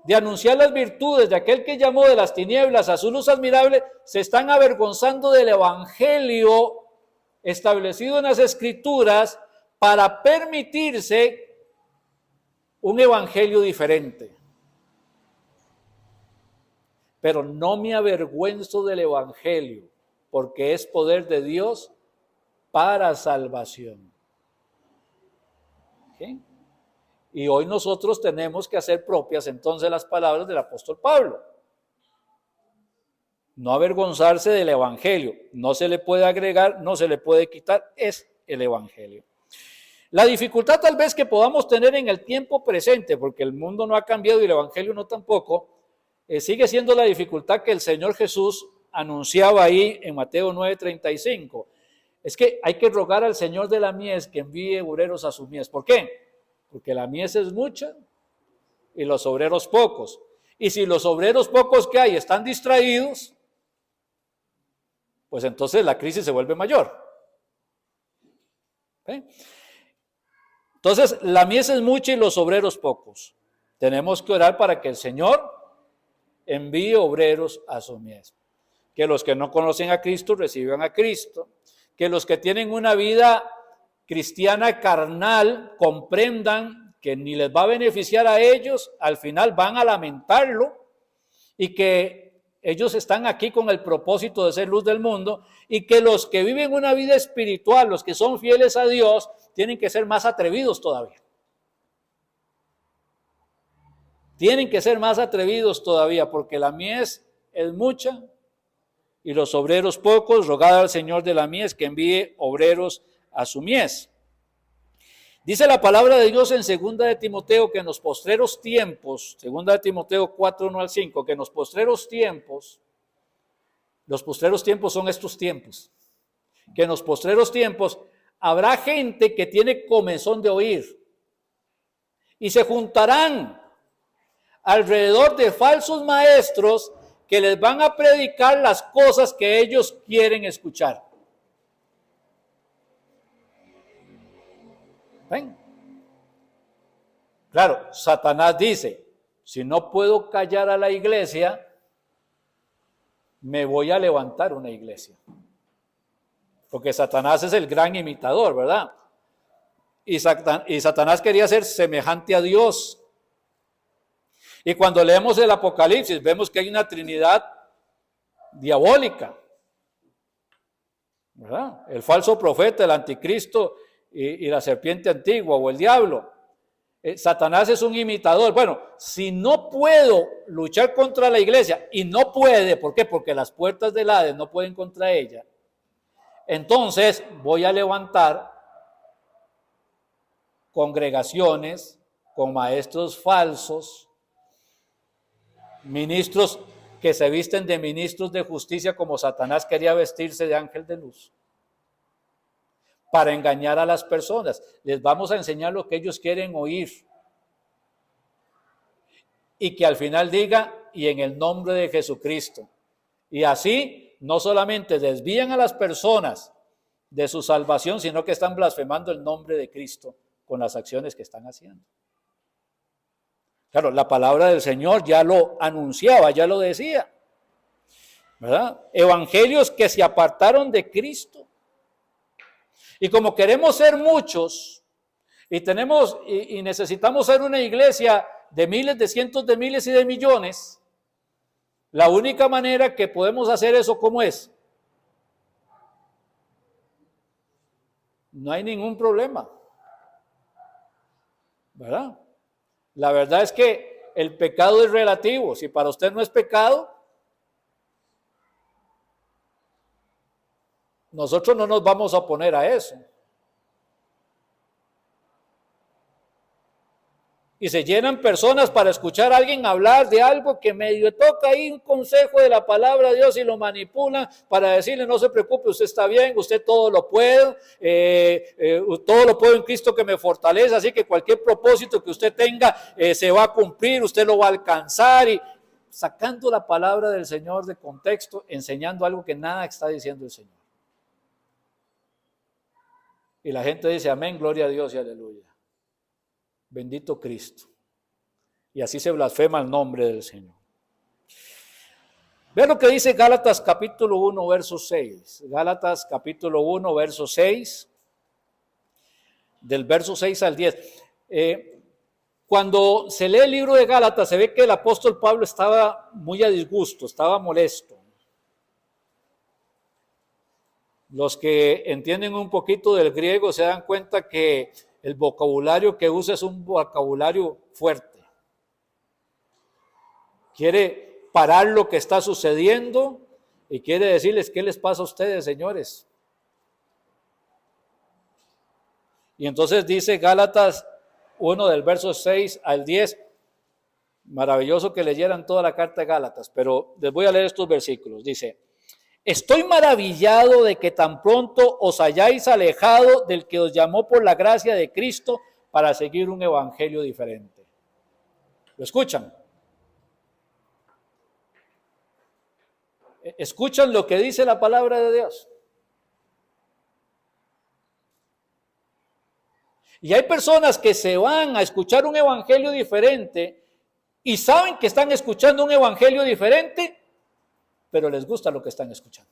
de anunciar las virtudes de aquel que llamó de las tinieblas a su luz admirable, se están avergonzando del evangelio establecido en las escrituras para permitirse un evangelio diferente. Pero no me avergüenzo del evangelio, porque es poder de Dios para salvación. ¿Okay? Y hoy nosotros tenemos que hacer propias entonces las palabras del apóstol Pablo. No avergonzarse del evangelio. No se le puede agregar, no se le puede quitar, es el evangelio. La dificultad tal vez que podamos tener en el tiempo presente, porque el mundo no ha cambiado y el evangelio no tampoco, sigue siendo la dificultad que el Señor Jesús anunciaba ahí en Mateo 9:35. Es que hay que rogar al Señor de la mies que envíe obreros a su mies. ¿Por qué? Porque la mies es mucha y los obreros pocos. Y si los obreros pocos que hay están distraídos, pues entonces la crisis se vuelve mayor. ¿Sí? Entonces, la mies es mucha y los obreros pocos. Tenemos que orar para que el Señor envíe obreros a su mies. Que los que no conocen a Cristo reciban a Cristo. Que los que tienen una vida cristiana carnal comprendan que ni les va a beneficiar a ellos, al final van a lamentarlo, y que ellos están aquí con el propósito de ser luz del mundo, y que los que viven una vida espiritual, los que son fieles a Dios, tienen que ser más atrevidos todavía. Tienen que ser más atrevidos todavía, porque la mies es mucha y los obreros pocos. Rogad al Señor de la mies que envíe obreros a su mies. Dice la palabra de Dios en 2 de Timoteo que en los postreros tiempos, 2 de Timoteo 4:1-5, que en los postreros tiempos son estos tiempos, que en los postreros tiempos habrá gente que tiene comezón de oír y se juntarán alrededor de falsos maestros que les van a predicar las cosas que ellos quieren escuchar. ¿Ven? Claro, Satanás dice, si no puedo callar a la iglesia, me voy a levantar una iglesia. Porque Satanás es el gran imitador, ¿verdad? Y Satanás quería ser semejante a Dios. Y cuando leemos el Apocalipsis, vemos que hay una trinidad diabólica, ¿verdad? El falso profeta, el anticristo y la serpiente antigua o el diablo. Satanás es un imitador. Bueno, si no puedo luchar contra la iglesia, y no puede, ¿por qué? Porque las puertas del Hades no pueden contra ella. Entonces voy a levantar congregaciones con maestros falsos, ministros que se visten de ministros de justicia como Satanás quería vestirse de ángel de luz, para engañar a las personas. Les vamos a enseñar lo que ellos quieren oír. Y que al final diga, y en el nombre de Jesucristo. Y así, no solamente desvían a las personas de su salvación, sino que están blasfemando el nombre de Cristo con las acciones que están haciendo. Claro, la palabra del Señor ya lo anunciaba, ya lo decía, ¿verdad? Evangelios que se apartaron de Cristo. Y como queremos ser muchos y necesitamos ser una iglesia de miles, de cientos de miles y de millones, la única manera que podemos hacer eso, ¿cómo es? No hay ningún problema, ¿verdad? La verdad es que el pecado es relativo. Si para usted no es pecado, nosotros no nos vamos a oponer a eso. Y se llenan personas para escuchar a alguien hablar de algo que medio toca ahí un consejo de la palabra de Dios y lo manipulan para decirle, no se preocupe, usted está bien, usted todo lo puede en Cristo que me fortalece, así que cualquier propósito que usted tenga se va a cumplir, usted lo va a alcanzar, y sacando la palabra del Señor de contexto, enseñando algo que nada está diciendo el Señor. Y la gente dice, amén, gloria a Dios y aleluya. Bendito Cristo. Y así se blasfema el nombre del Señor. Vean lo que dice Gálatas capítulo 1, verso 6. Gálatas capítulo 1, verso 6. Del verso 6 al 10. Cuando se lee el libro de Gálatas, se ve que el apóstol Pablo estaba muy a disgusto, estaba molesto. Los que entienden un poquito del griego se dan cuenta que el vocabulario que usa es un vocabulario fuerte. Quiere parar lo que está sucediendo y quiere decirles, ¿qué les pasa a ustedes, señores? Y entonces dice Gálatas 1 del verso 6 al 10, maravilloso que leyeran toda la carta de Gálatas, pero les voy a leer estos versículos. Dice, estoy maravillado de que tan pronto os hayáis alejado del que os llamó por la gracia de Cristo para seguir un evangelio diferente. ¿Lo escuchan? ¿Escuchan lo que dice la palabra de Dios? Y hay personas que se van a escuchar un evangelio diferente y saben que están escuchando un evangelio diferente, pero les gusta lo que están escuchando.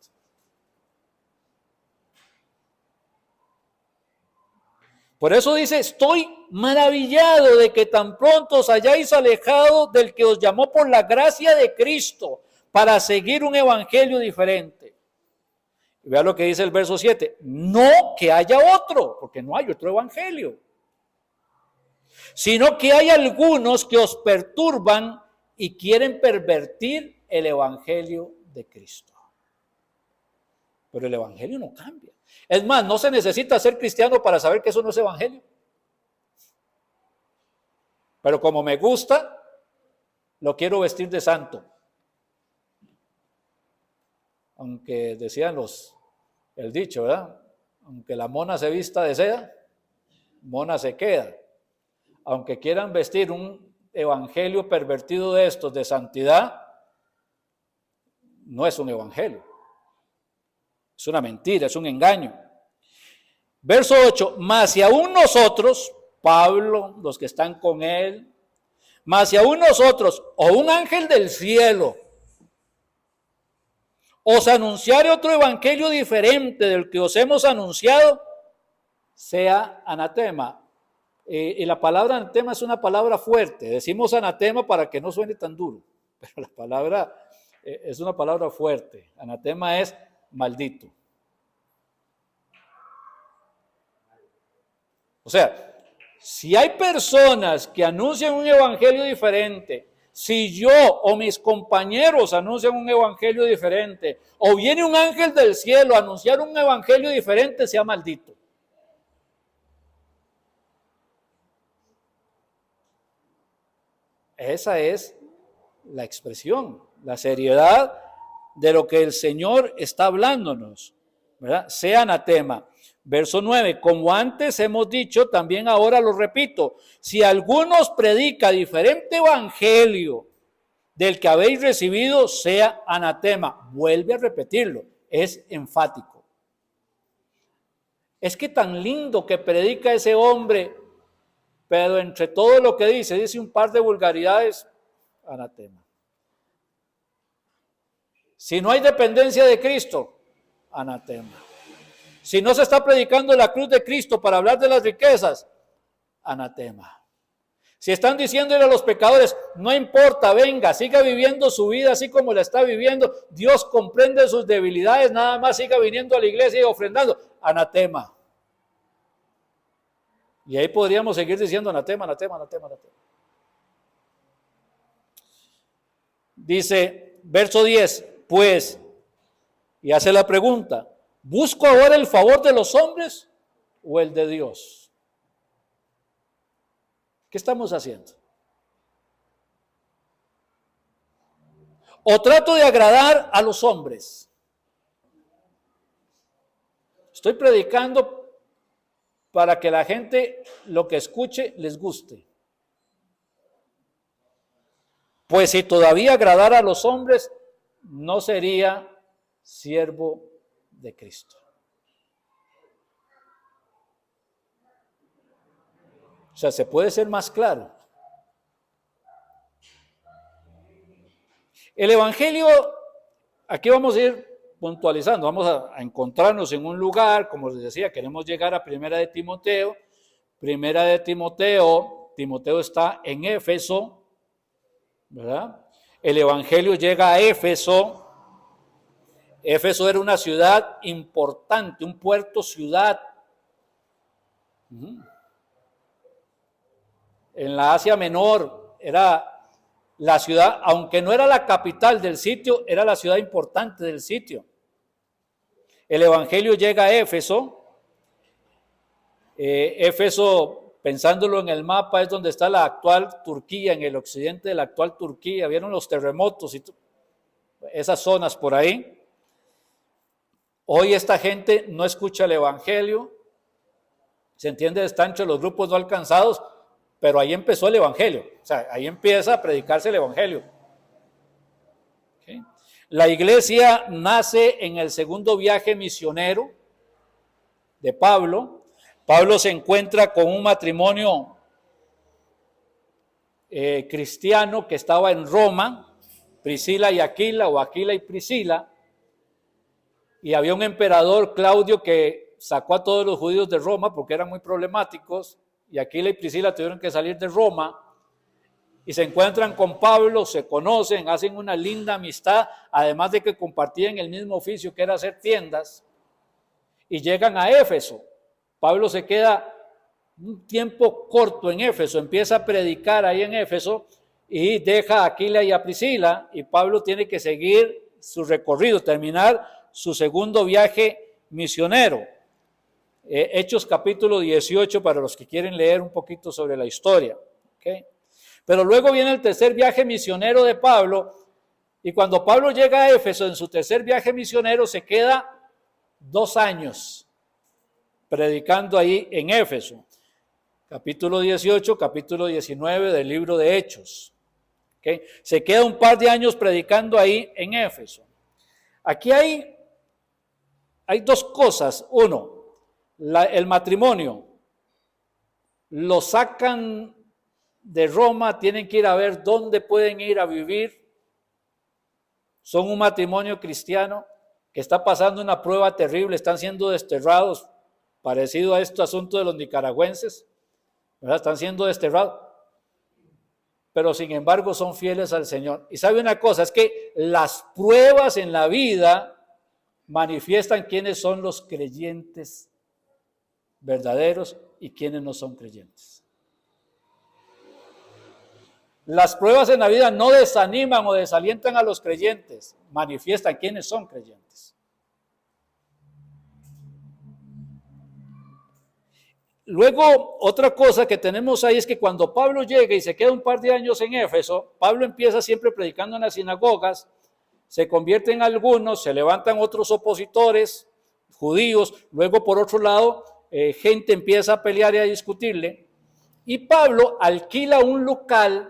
Por eso dice, estoy maravillado de que tan pronto os hayáis alejado del que os llamó por la gracia de Cristo para seguir un evangelio diferente. Y vea lo que dice el verso 7, no que haya otro, porque no hay otro evangelio, sino que hay algunos que os perturban y quieren pervertir el evangelio de Cristo. Pero el evangelio no cambia. Es más, no se necesita ser cristiano para saber que eso no es evangelio. Pero como me gusta, lo quiero vestir de santo. Aunque decían el dicho, ¿verdad? Aunque la mona se vista de seda, mona se queda. Aunque quieran vestir un evangelio pervertido de estos, de santidad, no es un evangelio. Es una mentira, es un engaño. Verso 8, mas si aún nosotros, Pablo, los que están con él, mas si aún nosotros, o un ángel del cielo, os anunciare otro evangelio diferente del que os hemos anunciado, sea anatema. Y la palabra anatema es una palabra fuerte. Decimos anatema para que no suene tan duro, pero la palabra es una palabra fuerte. Anatema es maldito. O sea, si hay personas que anuncian un evangelio diferente, si yo o mis compañeros anuncian un evangelio diferente, o viene un ángel del cielo a anunciar un evangelio diferente, sea maldito. Esa es la expresión, la seriedad de lo que el Señor está hablándonos, ¿verdad? Sea anatema. Verso 9, como antes hemos dicho, también ahora lo repito, si alguno os predica diferente evangelio del que habéis recibido, sea anatema. Vuelve a repetirlo, es enfático. Es que tan lindo que predica ese hombre, pero entre todo lo que dice un par de vulgaridades, anatema. Si no hay dependencia de Cristo, anatema. Si no se está predicando la cruz de Cristo para hablar de las riquezas, anatema. Si están diciéndole a los pecadores, no importa, venga, siga viviendo su vida así como la está viviendo, Dios comprende sus debilidades, nada más siga viniendo a la iglesia y ofrendando, anatema. Y ahí podríamos seguir diciendo anatema, anatema, anatema, anatema. Dice, verso 10, pues, y hace la pregunta, ¿busco ahora el favor de los hombres o el de Dios? ¿Qué estamos haciendo? ¿O trato de agradar a los hombres? Estoy predicando para que la gente lo que escuche les guste. Pues si todavía agradara a los hombres, no sería siervo de Cristo. O sea, se puede ser más claro. El evangelio, aquí vamos a ir puntualizando, vamos a encontrarnos en un lugar, como les decía, queremos llegar a Primera de Timoteo. Primera de Timoteo, Timoteo está en Éfeso, ¿verdad? El evangelio llega a Éfeso. Éfeso era una ciudad importante, un puerto ciudad. en la Asia Menor, era la ciudad, aunque no era la capital del sitio, era la ciudad importante del sitio. El evangelio llega a Éfeso. Éfeso, pensándolo en el mapa, es donde está la actual Turquía, en el occidente de la actual Turquía. Vieron los terremotos y esas zonas por ahí. Hoy esta gente no escucha el evangelio. Se entiende, están entre los grupos no alcanzados, pero ahí empezó el evangelio. O sea, ahí empieza a predicarse el evangelio. ¿Okay? La iglesia nace en el segundo viaje misionero de Pablo. Pablo se encuentra con un matrimonio cristiano que estaba en Roma, Priscila y Aquila, o Aquila y Priscila, y había un emperador, Claudio, que sacó a todos los judíos de Roma porque eran muy problemáticos, y Aquila y Priscila tuvieron que salir de Roma, y se encuentran con Pablo, se conocen, hacen una linda amistad, además de que compartían el mismo oficio que era hacer tiendas, y llegan a Éfeso. Pablo se queda un tiempo corto en Éfeso, empieza a predicar ahí en Éfeso y deja a Aquila y a Priscila, y Pablo tiene que seguir su recorrido, terminar su segundo viaje misionero. Hechos capítulo 18 para los que quieren leer un poquito sobre la historia. ¿Okay? Pero luego viene el tercer viaje misionero de Pablo, y cuando Pablo llega a Éfeso en su tercer viaje misionero se queda 2 años predicando ahí en Éfeso. Capítulo 18, capítulo 19 del libro de Hechos. ¿Okay? Se queda un par de años predicando ahí en Éfeso. Aquí hay 2 cosas. Uno, el matrimonio. Lo sacan de Roma, tienen que ir a ver dónde pueden ir a vivir. Son un matrimonio cristiano que está pasando una prueba terrible, están siendo desterrados, parecido a este asunto de los nicaragüenses, ¿verdad? Están siendo desterrados, pero sin embargo son fieles al Señor. Y sabe una cosa, es que las pruebas en la vida manifiestan quiénes son los creyentes verdaderos y quiénes no son creyentes. Las pruebas en la vida no desaniman o desalientan a los creyentes, manifiestan quiénes son creyentes. Luego, otra cosa que tenemos ahí es que cuando Pablo llega y se queda un par de años en Éfeso, Pablo empieza siempre predicando en las sinagogas, se convierten algunos, se levantan otros opositores, judíos, luego por otro lado, gente empieza a pelear y a discutirle, y Pablo alquila un local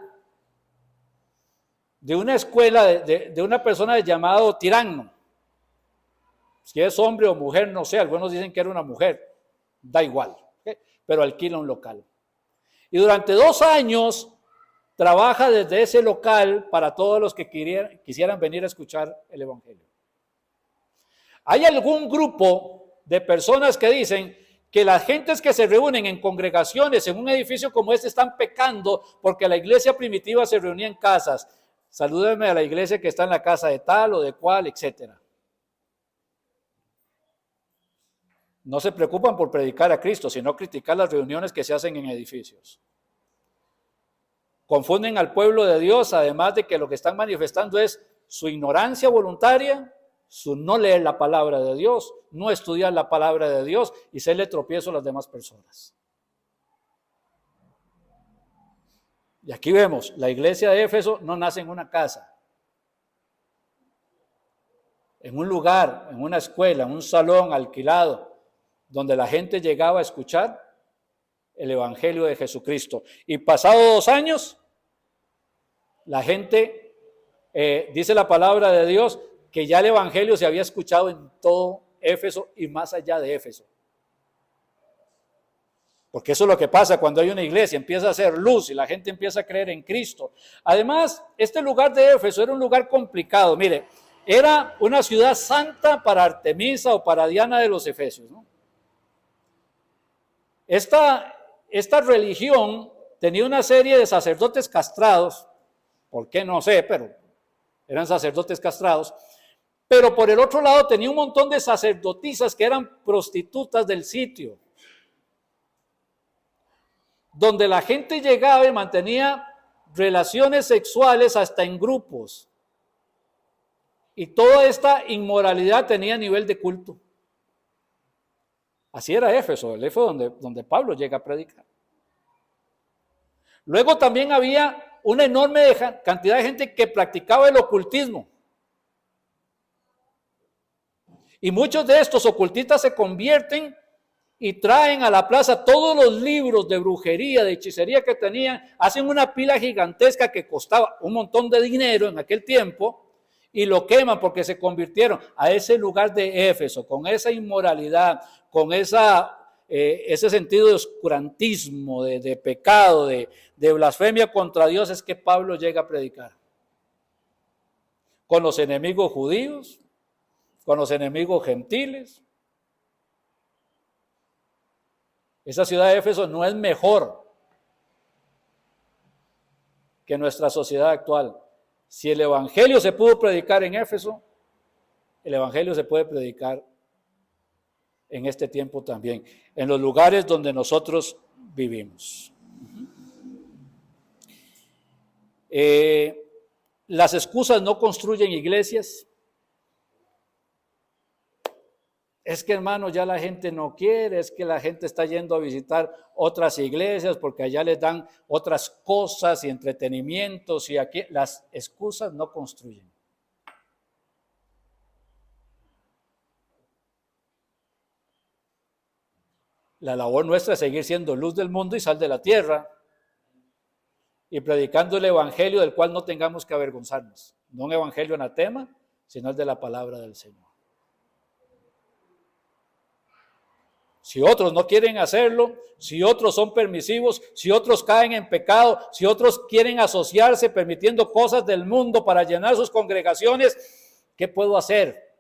de una escuela de una persona llamado Tiranno. Si es hombre o mujer, no sé, algunos dicen que era una mujer, da igual. Pero alquila un local. Y durante 2 años trabaja desde ese local para todos los que quisieran venir a escuchar el evangelio. Hay algún grupo de personas que dicen que las gentes que se reúnen en congregaciones en un edificio como este están pecando porque la iglesia primitiva se reunía en casas. Salúdenme a la iglesia que está en la casa de tal o de cual, etcétera. No se preocupan por predicar a Cristo, sino criticar las reuniones que se hacen en edificios. Confunden al pueblo de Dios, además de que lo que están manifestando es su ignorancia voluntaria, su no leer la palabra de Dios, no estudiar la palabra de Dios y serle tropiezo a las demás personas. Y aquí vemos, la iglesia de Éfeso no nace en una casa, en un lugar, en una escuela, en un salón alquilado, donde la gente llegaba a escuchar el evangelio de Jesucristo. Y pasado 2 años, la gente, dice la palabra de Dios, que ya el evangelio se había escuchado en todo Éfeso y más allá de Éfeso. Porque eso es lo que pasa cuando hay una iglesia, empieza a hacer luz y la gente empieza a creer en Cristo. Además, este lugar de Éfeso era un lugar complicado. Mire, era una ciudad santa para Artemisa o para Diana de los Efesios, ¿no? Esta religión tenía una serie de sacerdotes castrados, ¿por qué? No sé, pero eran sacerdotes castrados, pero por el otro lado tenía un montón de sacerdotisas que eran prostitutas del sitio. donde la gente llegaba y mantenía relaciones sexuales hasta en grupos. Y toda esta inmoralidad tenía nivel de culto. Así era Éfeso, el Éfeso donde Pablo llega a predicar. Luego también había una enorme cantidad de gente que practicaba el ocultismo. Y muchos de estos ocultistas se convierten y traen a la plaza todos los libros de brujería, de hechicería que tenían, hacen una pila gigantesca que costaba un montón de dinero en aquel tiempo y lo queman porque se convirtieron a ese lugar de Éfeso, con esa inmoralidad, con ese sentido de oscurantismo, de pecado, de blasfemia contra Dios, es que Pablo llega a predicar. Con los enemigos judíos, con los enemigos gentiles. Esa ciudad de Éfeso no es mejor que nuestra sociedad actual. Si el evangelio se pudo predicar en Éfeso, el evangelio se puede predicar en este tiempo también, en los lugares donde nosotros vivimos. Las excusas no construyen iglesias. Es que, hermano, ya la gente no quiere, es que la gente está yendo a visitar otras iglesias porque allá les dan otras cosas y entretenimientos, y aquí las excusas no construyen. La labor nuestra es seguir siendo luz del mundo y sal de la tierra y predicando el evangelio del cual no tengamos que avergonzarnos. No un evangelio anatema, sino el de la palabra del Señor. Si otros no quieren hacerlo, si otros son permisivos, si otros caen en pecado, si otros quieren asociarse permitiendo cosas del mundo para llenar sus congregaciones, ¿qué puedo hacer?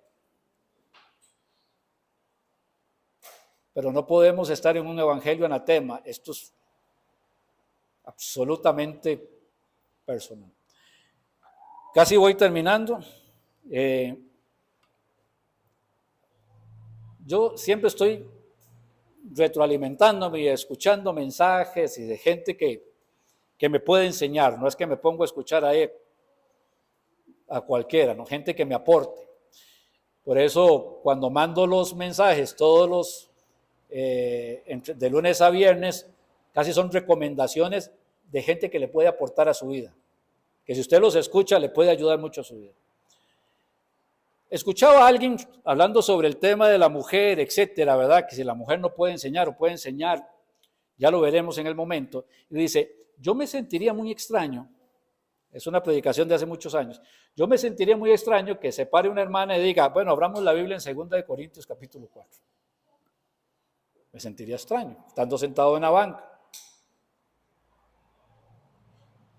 Pero no podemos estar en un evangelio anatema. Esto es absolutamente personal. Casi voy terminando. Yo siempre estoy retroalimentándome y escuchando mensajes y de gente que me puede enseñar. No es que me pongo a escuchar a cualquiera, no, gente que me aporte. Por eso cuando mando los mensajes todos los de lunes a viernes, casi son recomendaciones de gente que le puede aportar a su vida, que si usted los escucha le puede ayudar mucho a su vida. Escuchaba a alguien hablando sobre el tema de la mujer, etcétera, ¿verdad? Que si la mujer no puede enseñar o puede enseñar, ya lo veremos en el momento. Y dice, yo me sentiría muy extraño, es una predicación de hace muchos años, yo me sentiría muy extraño que se pare una hermana y diga, bueno, abramos la Biblia en 2 Corintios capítulo 4. Me sentiría extraño, estando sentado en la banca.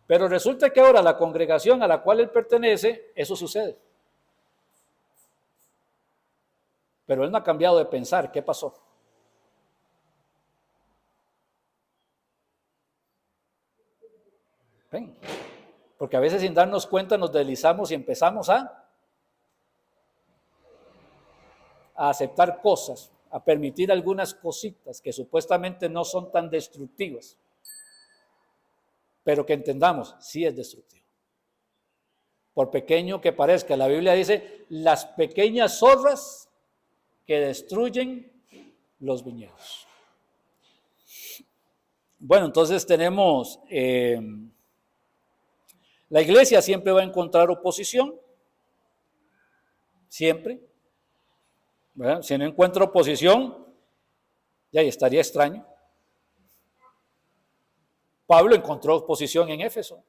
Pero resulta que ahora la congregación a la cual él pertenece, eso sucede. Pero él no ha cambiado de pensar. ¿Qué pasó? ¿Ven? Porque a veces sin darnos cuenta nos deslizamos y empezamos a aceptar cosas, a permitir algunas cositas que supuestamente no son tan destructivas, pero que entendamos, sí es destructivo. Por pequeño que parezca, la Biblia dice, las pequeñas zorras que destruyen los viñedos. Bueno, entonces tenemos, la iglesia siempre va a encontrar oposición, siempre. ¿Verdad? Si no encuentra oposición, ya estaría extraño. Pablo encontró oposición en Éfeso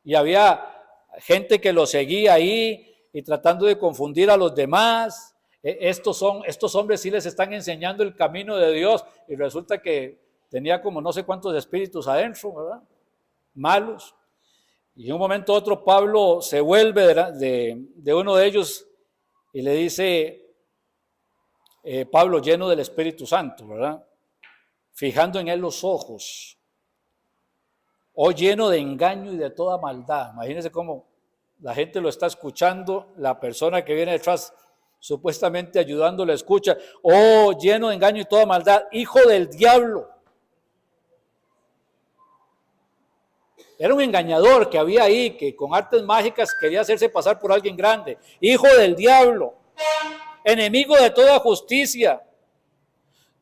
y había gente que lo seguía ahí y tratando de confundir a los demás. Estos hombres sí les están enseñando el camino de Dios y resulta que tenía como no sé cuántos espíritus adentro, ¿verdad? Malos. Y en un momento u otro Pablo se vuelve de uno de ellos y le dice, Pablo lleno del Espíritu Santo, ¿verdad? Fijando en él los ojos, oh lleno de engaño y de toda maldad. Imagínense cómo la gente lo está escuchando, la persona que viene detrás supuestamente ayudándole escucha, oh lleno de engaño y toda maldad, hijo del diablo. Era un engañador que había ahí, que con artes mágicas quería hacerse pasar por alguien grande. Hijo del diablo, enemigo de toda justicia.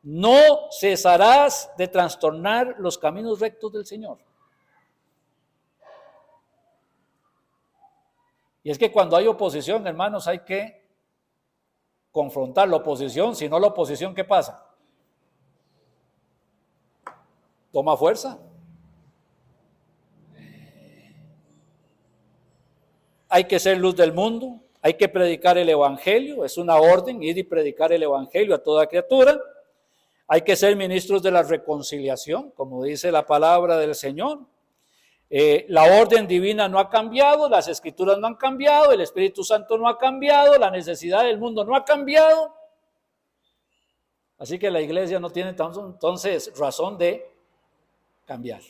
No cesarás de trastornar los caminos rectos del Señor. Y es que cuando hay oposición, hermanos, hay que confrontar la oposición. Si no, la oposición, ¿qué pasa? Toma fuerza. Hay que ser luz del mundo, hay que predicar el evangelio, es una orden, ir y predicar el evangelio a toda criatura. Hay que ser ministros de la reconciliación, como dice la palabra del Señor. La orden divina no ha cambiado, las escrituras no han cambiado, el Espíritu Santo no ha cambiado, la necesidad del mundo no ha cambiado. Así que la iglesia no tiene entonces razón de cambiar.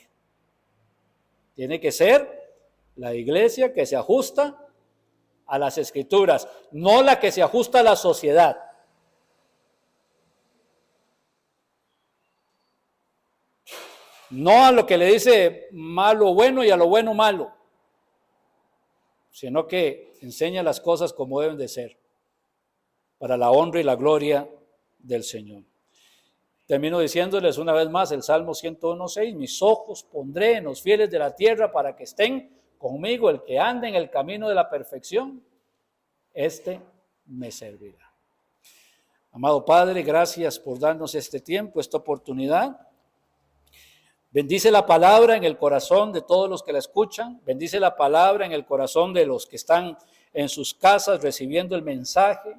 Tiene que ser la iglesia que se ajusta a las escrituras, no la que se ajusta a la sociedad. No a lo que le dice malo bueno y a lo bueno malo, sino que enseña las cosas como deben de ser, para la honra y la gloria del Señor. Termino diciéndoles una vez más el Salmo 101:6, mis ojos pondré en los fieles de la tierra para que estén conmigo, el que ande en el camino de la perfección, este me servirá. Amado Padre, gracias por darnos este tiempo, esta oportunidad. Bendice la palabra en el corazón de todos los que la escuchan, bendice la palabra en el corazón de los que están en sus casas recibiendo el mensaje.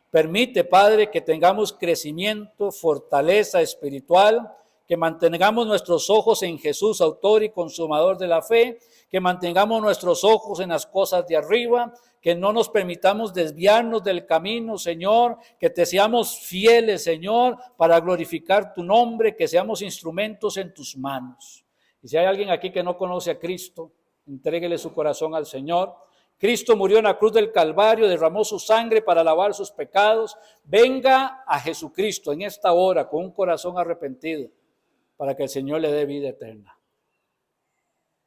Permite, Padre, que tengamos crecimiento, fortaleza espiritual, que mantengamos nuestros ojos en Jesús, autor y consumador de la fe, que mantengamos nuestros ojos en las cosas de arriba, que no nos permitamos desviarnos del camino, Señor, que te seamos fieles, Señor, para glorificar tu nombre, que seamos instrumentos en tus manos. Y si hay alguien aquí que no conoce a Cristo, entréguele su corazón al Señor. Cristo murió en la cruz del Calvario, derramó su sangre para lavar sus pecados. Venga a Jesucristo en esta hora con un corazón arrepentido para que el Señor le dé vida eterna.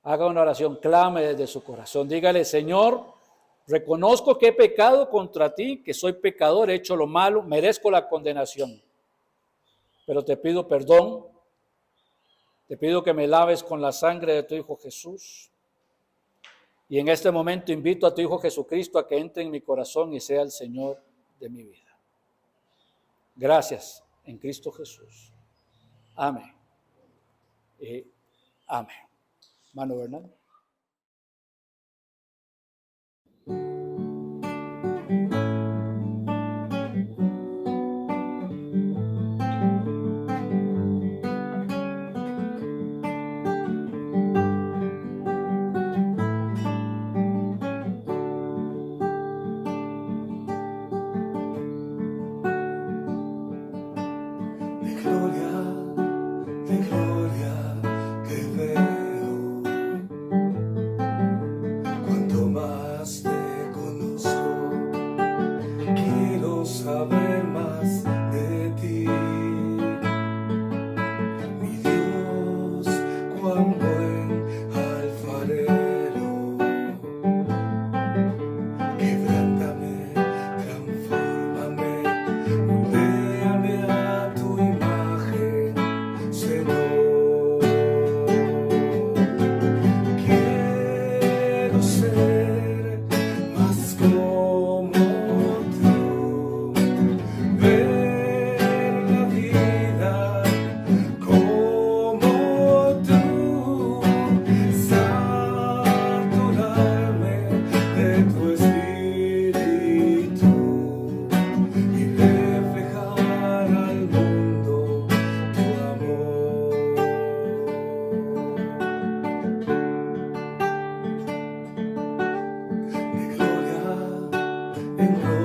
Haga una oración, clame desde su corazón. Dígale, Señor, reconozco que he pecado contra ti, que soy pecador, he hecho lo malo, merezco la condenación. Pero te pido perdón, te pido que me laves con la sangre de tu Hijo Jesús. Y en este momento invito a tu Hijo Jesucristo a que entre en mi corazón y sea el Señor de mi vida. Gracias en Cristo Jesús. Amén. Y amén. Mano Bernal. De gloria que veo, cuanto más te conozco, quiero saber más de ti. Mi Dios, cuán buen alfarero, quebrántame, transfórmame, moldéame a tu imagen, Señor. Quiero ser más como tú, ver la vida como tú, saturarme de tu espíritu y reflejar al mundo tu amor. De gloria en gloria